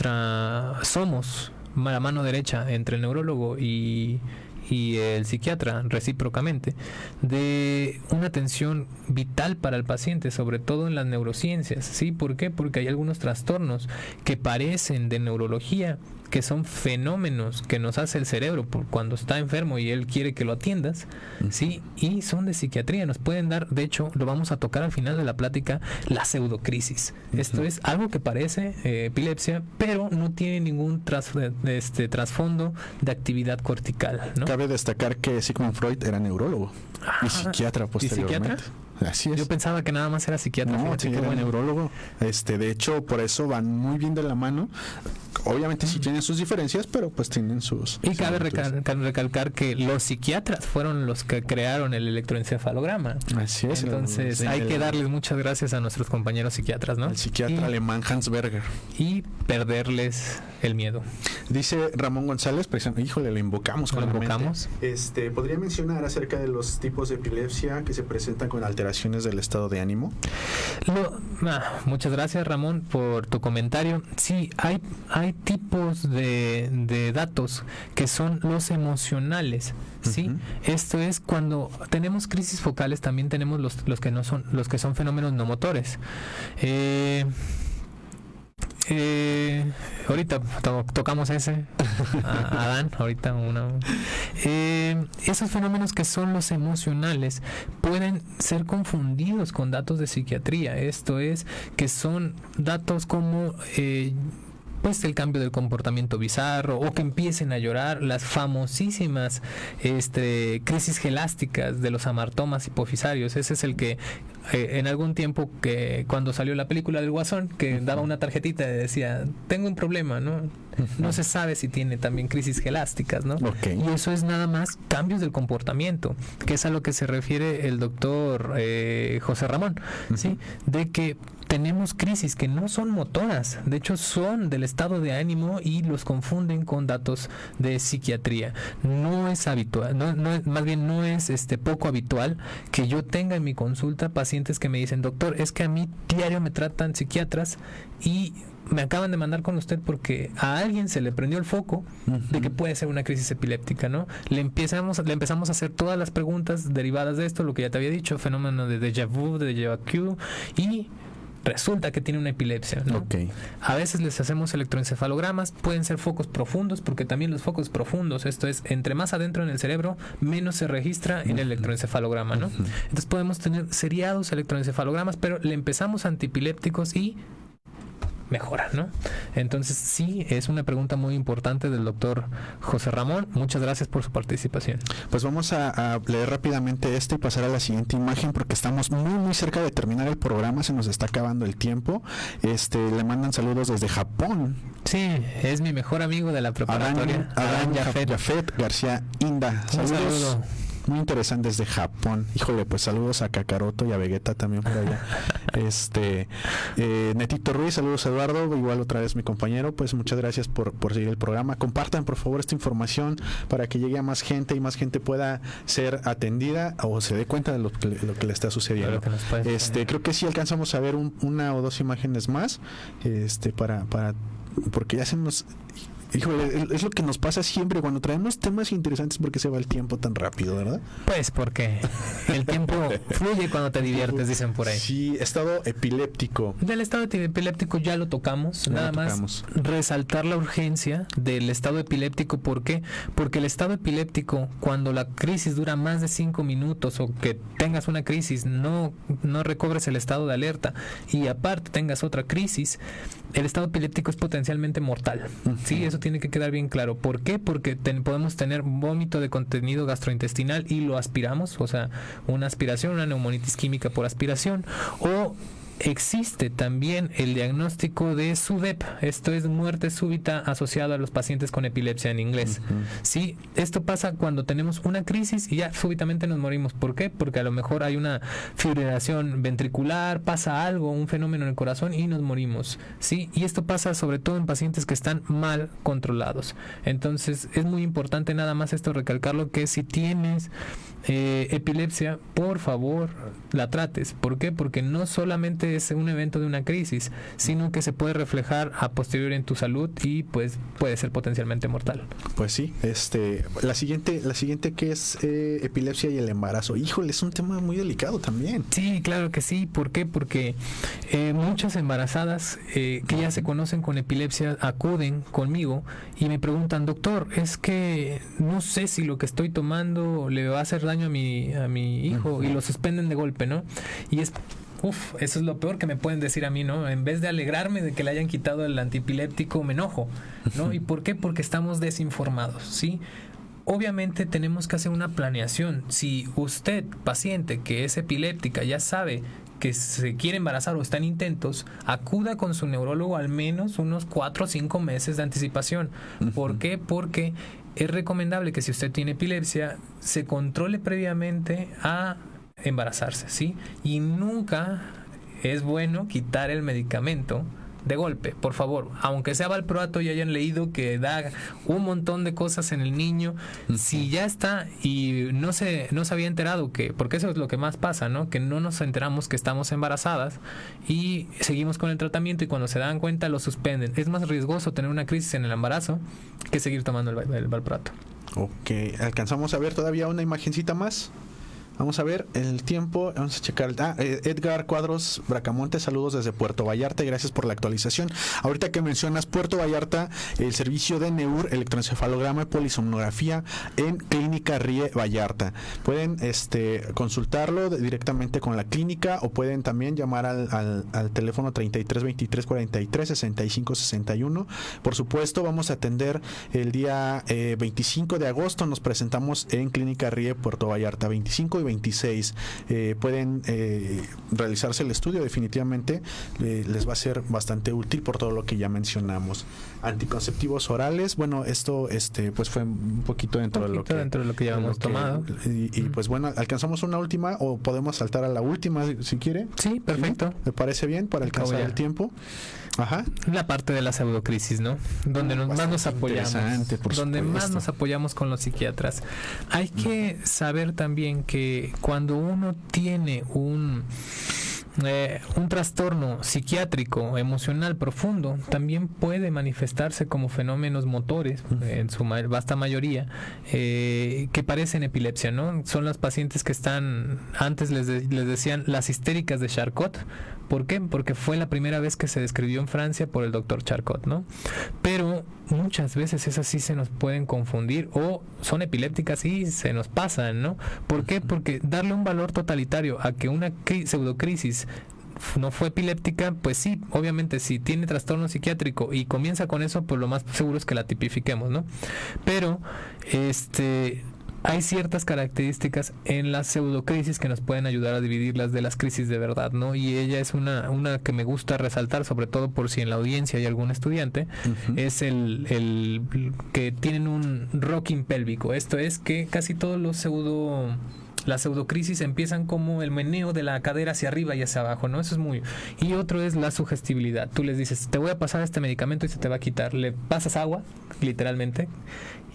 la mano derecha entre el neurólogo y el psiquiatra, recíprocamente, de una atención vital para el paciente, sobre todo en las neurociencias. ¿Sí? ¿Por qué? Porque hay algunos trastornos que parecen de neurología, que son fenómenos que nos hace el cerebro cuando está enfermo y él quiere que lo atiendas, ¿sí? Y son de psiquiatría, nos pueden dar, de hecho, lo vamos a tocar al final de la plática, la pseudocrisis. Esto es algo que parece epilepsia, pero no tiene ningún trasfondo de actividad cortical, ¿no? Cabe destacar que Sigmund Freud era neurólogo y psiquiatra posteriormente. ¿Y psiquiatra? Así es. Yo pensaba que nada más era psiquiatra. No, sí, era neurólogo. De hecho, por eso van muy bien de la mano. Obviamente sí tienen sus diferencias, pero pues tienen sus... Y cabe recalcar que los psiquiatras fueron los que crearon el electroencefalograma. Así es. Entonces hay que darles muchas gracias a nuestros compañeros psiquiatras, ¿no? El psiquiatra alemán Hans Berger. Y perderles el miedo. Dice Ramón González, híjole, lo invocamos. ¿Lo invocamos? ¿Podría mencionar acerca de los tipos de epilepsia que se presentan con alteraciones del estado de ánimo? Muchas gracias, Ramón, por tu comentario. Sí, hay tipos de datos que son los emocionales, ¿sí? Esto es cuando tenemos crisis focales, también tenemos los que son fenómenos no motores. Ahorita tocamos ese Adán, ahorita esos fenómenos que son los emocionales pueden ser confundidos con datos de psiquiatría. Esto es que son datos como pues el cambio del comportamiento bizarro, o que empiecen a llorar, las famosísimas crisis gelásticas de los amartomas hipofisarios. Ese es el que en algún tiempo, que cuando salió la película del Guasón, que daba una tarjetita y decía, tengo un problema, ¿no? No se sabe si tiene también crisis gelásticas, ¿no? Y eso es nada más cambios del comportamiento, que es a lo que se refiere el doctor José Ramón, ¿sí? De que tenemos crisis que no son motoras, de hecho son del estado de ánimo y los confunden con datos de psiquiatría. No es habitual, más bien no es poco habitual que yo tenga en mi consulta pacientes que me dicen, doctor, es que a mí diario me tratan psiquiatras y me acaban de mandar con usted porque a alguien se le prendió el foco de que puede ser una crisis epiléptica, ¿no? Le empezamos a hacer todas las preguntas derivadas de esto, lo que ya te había dicho, fenómeno de déjà vu, de déjà vu, y resulta que tiene una epilepsia, ¿no? A veces les hacemos electroencefalogramas, pueden ser focos profundos, porque también los focos profundos, esto es, entre más adentro en el cerebro, menos se registra en el electroencefalograma, ¿no? Entonces podemos tener seriados electroencefalogramas, pero le empezamos antipilépticos y mejora, ¿no? Entonces sí, es una pregunta muy importante del doctor José Ramón. Muchas gracias por su participación. Pues vamos a leer rápidamente y pasar a la siguiente imagen, porque estamos muy cerca de terminar el programa, se nos está acabando el tiempo. Le mandan saludos desde Japón. Sí, es mi mejor amigo de la preparatoria, Adán Jafet García Inda. Saludos. Muy interesantes de Japón. Híjole, pues saludos a Kakaroto y a Vegeta también por allá. Netito Ruiz, saludos a Eduardo, igual otra vez mi compañero. Pues muchas gracias por seguir el programa. Compartan por favor esta información para que llegue a más gente y más gente pueda ser atendida o se dé cuenta de lo que le está sucediendo. Creo que sí alcanzamos a ver una o dos imágenes más, porque ya se nos... Híjole, es lo que nos pasa siempre cuando traemos temas interesantes, porque se va el tiempo tan rápido, ¿verdad? Pues porque el tiempo fluye cuando te diviertes, dicen por ahí. Sí, estado epiléptico. Del estado epiléptico ya lo tocamos, más resaltar la urgencia del estado epiléptico. ¿Por qué? Porque el estado epiléptico, cuando la crisis dura más de 5 minutos o que tengas una crisis, no recobres el estado de alerta y aparte tengas otra crisis, el estado epiléptico es potencialmente mortal. Sí, eso tiene que quedar bien claro. ¿Por qué? Porque podemos tener vómito de contenido gastrointestinal y lo aspiramos, o sea, una aspiración, una neumonitis química por aspiración, o existe también el diagnóstico de SUDEP, esto es muerte súbita asociada a los pacientes con epilepsia en inglés. Sí, esto pasa cuando tenemos una crisis y ya súbitamente nos morimos. ¿Por qué? Porque a lo mejor hay una fibrilación ventricular, pasa algo, un fenómeno en el corazón y nos morimos. Sí, y esto pasa sobre todo en pacientes que están mal controlados. Entonces es muy importante nada más esto recalcarlo, que si tienes epilepsia, por favor la trates. ¿Por qué? Porque no solamente es un evento de una crisis, sino que se puede reflejar a posteriori en tu salud y pues puede ser potencialmente mortal. Pues sí, la siguiente que es epilepsia y el embarazo. Híjole, es un tema muy delicado también. Sí, claro que sí. ¿Por qué? Porque muchas embarazadas que ya se conocen con epilepsia acuden conmigo y me preguntan: doctor, es que no sé si lo que estoy tomando le va a hacer daño a mi hijo, y lo suspenden de golpe, ¿no? Y eso es lo peor que me pueden decir a mí, ¿no? En vez de alegrarme de que le hayan quitado el antiepiléptico, me enojo, ¿no? ¿Y por qué? Porque estamos desinformados, ¿sí? Obviamente tenemos que hacer una planeación. Si usted, paciente que es epiléptica, ya sabe que se quiere embarazar o está en intentos, acuda con su neurólogo al menos unos 4 o 5 meses de anticipación. ¿Por qué? Porque es recomendable que si usted tiene epilepsia, se controle previamente a embarazarse, ¿sí? Y nunca es bueno quitar el medicamento de golpe, por favor, aunque sea valproato y hayan leído que da un montón de cosas en el niño, si ya está y no se había enterado, porque eso es lo que más pasa, ¿no? Que no nos enteramos que estamos embarazadas y seguimos con el tratamiento, y cuando se dan cuenta lo suspenden. Es más riesgoso tener una crisis en el embarazo que seguir tomando el valproato. Ok, alcanzamos a ver todavía una imagencita más. Vamos a ver el tiempo, vamos a checar. Edgar Cuadros Bracamonte, saludos desde Puerto Vallarta, gracias por la actualización. Ahorita que mencionas Puerto Vallarta, el servicio de NEUR, electroencefalograma y polisomnografía en Clínica Rie Vallarta. Pueden consultarlo directamente con la clínica, o pueden también llamar al teléfono 33 23 43 65 61. Por supuesto, vamos a atender el día 25 de agosto, nos presentamos en Clínica Rie Puerto Vallarta, 25 y 26. Pueden realizarse el estudio, definitivamente les va a ser bastante útil por todo lo que ya mencionamos. Anticonceptivos orales, bueno, esto pues fue un poquito dentro de lo que ya hemos tomado. Y pues bueno, alcanzamos una última, o podemos saltar a la última si quiere. Sí, perfecto. ¿Sí? ¿Me parece bien para alcanzar el tiempo? Ajá. La parte de la pseudocrisis, ¿no? Donde más nos apoyamos. Donde más nos apoyamos con los psiquiatras. Hay que saber también que cuando uno tiene un trastorno psiquiátrico emocional profundo, también puede manifestarse como fenómenos motores, en su vasta mayoría, que parecen epilepsia, ¿no? Son las pacientes que están, antes les decían las histéricas de Charcot. ¿Por qué? Porque fue la primera vez que se describió en Francia por el doctor Charcot, ¿no? Pero muchas veces esas sí se nos pueden confundir, o son epilépticas y se nos pasan, ¿no? ¿Por qué? Porque darle un valor totalitario a que una pseudocrisis no fue epiléptica, pues sí, obviamente si tiene trastorno psiquiátrico y comienza con eso, pues lo más seguro es que la tipifiquemos, ¿no? Pero hay ciertas características en las pseudocrisis que nos pueden ayudar a dividirlas de las crisis de verdad, ¿no? Y ella es una que me gusta resaltar, sobre todo por si en la audiencia hay algún estudiante, es el que tienen un rocking pélvico. Esto es que casi todos las pseudocrisis empiezan como el meneo de la cadera hacia arriba y hacia abajo, ¿no? Eso es muy... Y otro es la sugestibilidad. Tú les dices, te voy a pasar este medicamento y se te va a quitar. Le pasas agua, literalmente,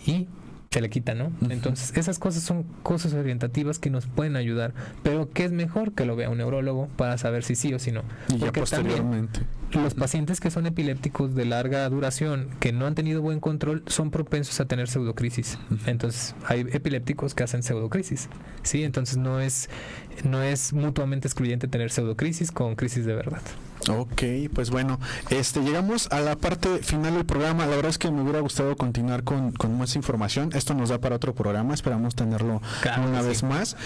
y se le quita, ¿no? Entonces, esas cosas son cosas orientativas que nos pueden ayudar, pero que es mejor que lo vea un neurólogo para saber si sí o si no. Y ya posteriormente, los pacientes que son epilépticos de larga duración, que no han tenido buen control, son propensos a tener pseudocrisis. Entonces, hay epilépticos que hacen pseudocrisis, ¿sí? Entonces, no es mutuamente excluyente tener pseudocrisis con crisis de verdad. Ok, pues bueno, llegamos a la parte final del programa. La verdad es que me hubiera gustado continuar con más información. Esto nos da para otro programa, esperamos tenerlo una vez más.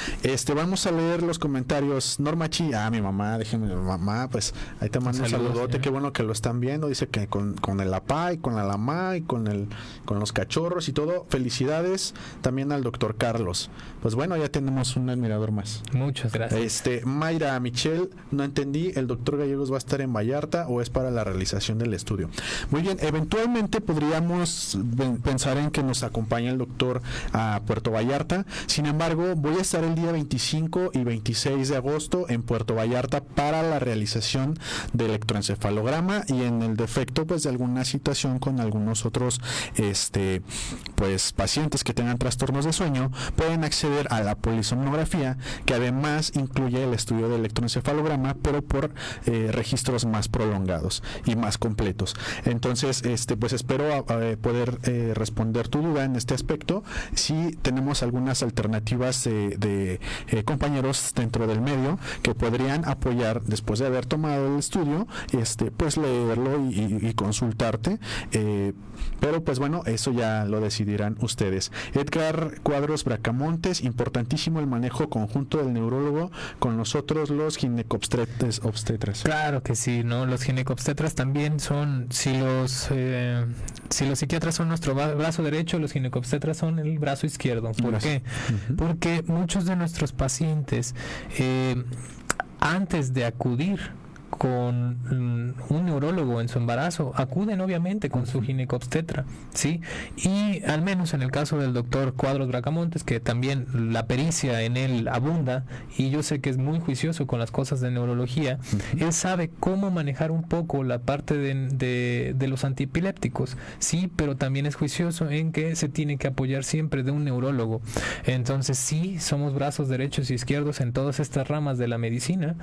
Vamos a leer los comentarios. Normachi, mi mamá, déjenme, mamá, pues ahí te mando un saludote, qué bueno que lo están viendo. Dice que con el apá y con la lama y con los cachorros y todo. Felicidades también al doctor Carlos. Pues bueno, ya tenemos un admirador más. Muchas gracias. Mayra Michelle, no entendí, ¿el doctor Gallegos va a estar en Vallarta o es para la realización del estudio? Muy bien, eventualmente podríamos pensar en que nos acompañe el doctor a Puerto Vallarta. Sin embargo, voy a estar el día 25 y 26 de agosto en Puerto Vallarta para la realización de electroencefalograma, y en el defecto pues de alguna situación con algunos otros pues pacientes que tengan trastornos de sueño, pueden acceder a la polisomnografía, que además incluye el estudio de electroencefalograma, pero por registros más prolongados y más completos. Entonces, pues espero poder responder tu duda en este aspecto. Si tenemos algunas alternativas de compañeros dentro del medio que podrían apoyar después de haber tomado el estudio, pues leerlo y consultarte, pero pues bueno, eso ya lo decidirán ustedes. Edgar Cuadros Bracamontes, importantísimo el manejo conjunto del neurólogo con nosotros los ginecobstetras. Claro que sí, ¿no? Los ginecobstetras también son, si los psiquiatras son nuestro brazo derecho, los ginecobstetras son el brazo izquierdo. ¿Por qué? Porque muchos de nuestros pacientes, antes de acudir con un neurólogo en su embarazo, acuden obviamente con su ginecobstetra, ¿sí? Y al menos en el caso del doctor Cuadros Bracamontes, que también la pericia en él abunda, y yo sé que es muy juicioso con las cosas de neurología, él sabe cómo manejar un poco la parte de los antiepilépticos, sí, pero también es juicioso en que se tiene que apoyar siempre de un neurólogo. Entonces sí, somos brazos derechos y izquierdos en todas estas ramas de la medicina,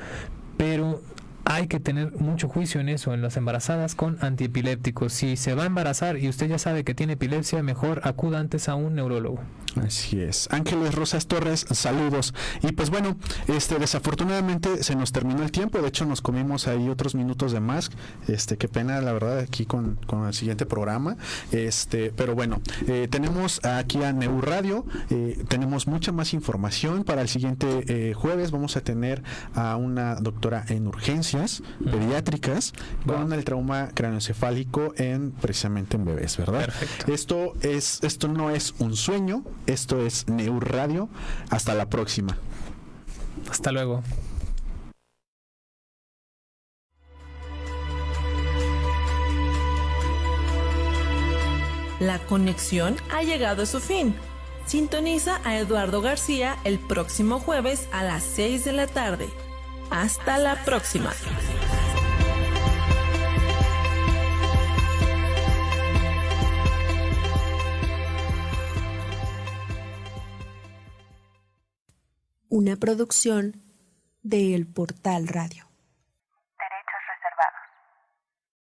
pero hay que tener mucho juicio en eso, en las embarazadas con antiepilépticos. Si se va a embarazar y usted ya sabe que tiene epilepsia, mejor acuda antes a un neurólogo. Así es. Ángeles Rosas Torres, saludos. Y pues bueno, desafortunadamente se nos terminó el tiempo. De hecho, nos comimos ahí otros minutos de más. Qué pena, la verdad, aquí con el siguiente programa. Pero bueno, tenemos aquí a Neur Radio. Tenemos mucha más información. Para el siguiente jueves vamos a tener a una doctora en urgencias pediátricas con el trauma craneoencefálico precisamente en bebés, ¿verdad? Perfecto. Esto no es un sueño, esto es Neur Radio. Hasta la próxima. Hasta luego. La conexión ha llegado a su fin. Sintoniza a Eduardo García el próximo jueves a las 6 de la tarde. Hasta la próxima. Una producción de El Portal Radio.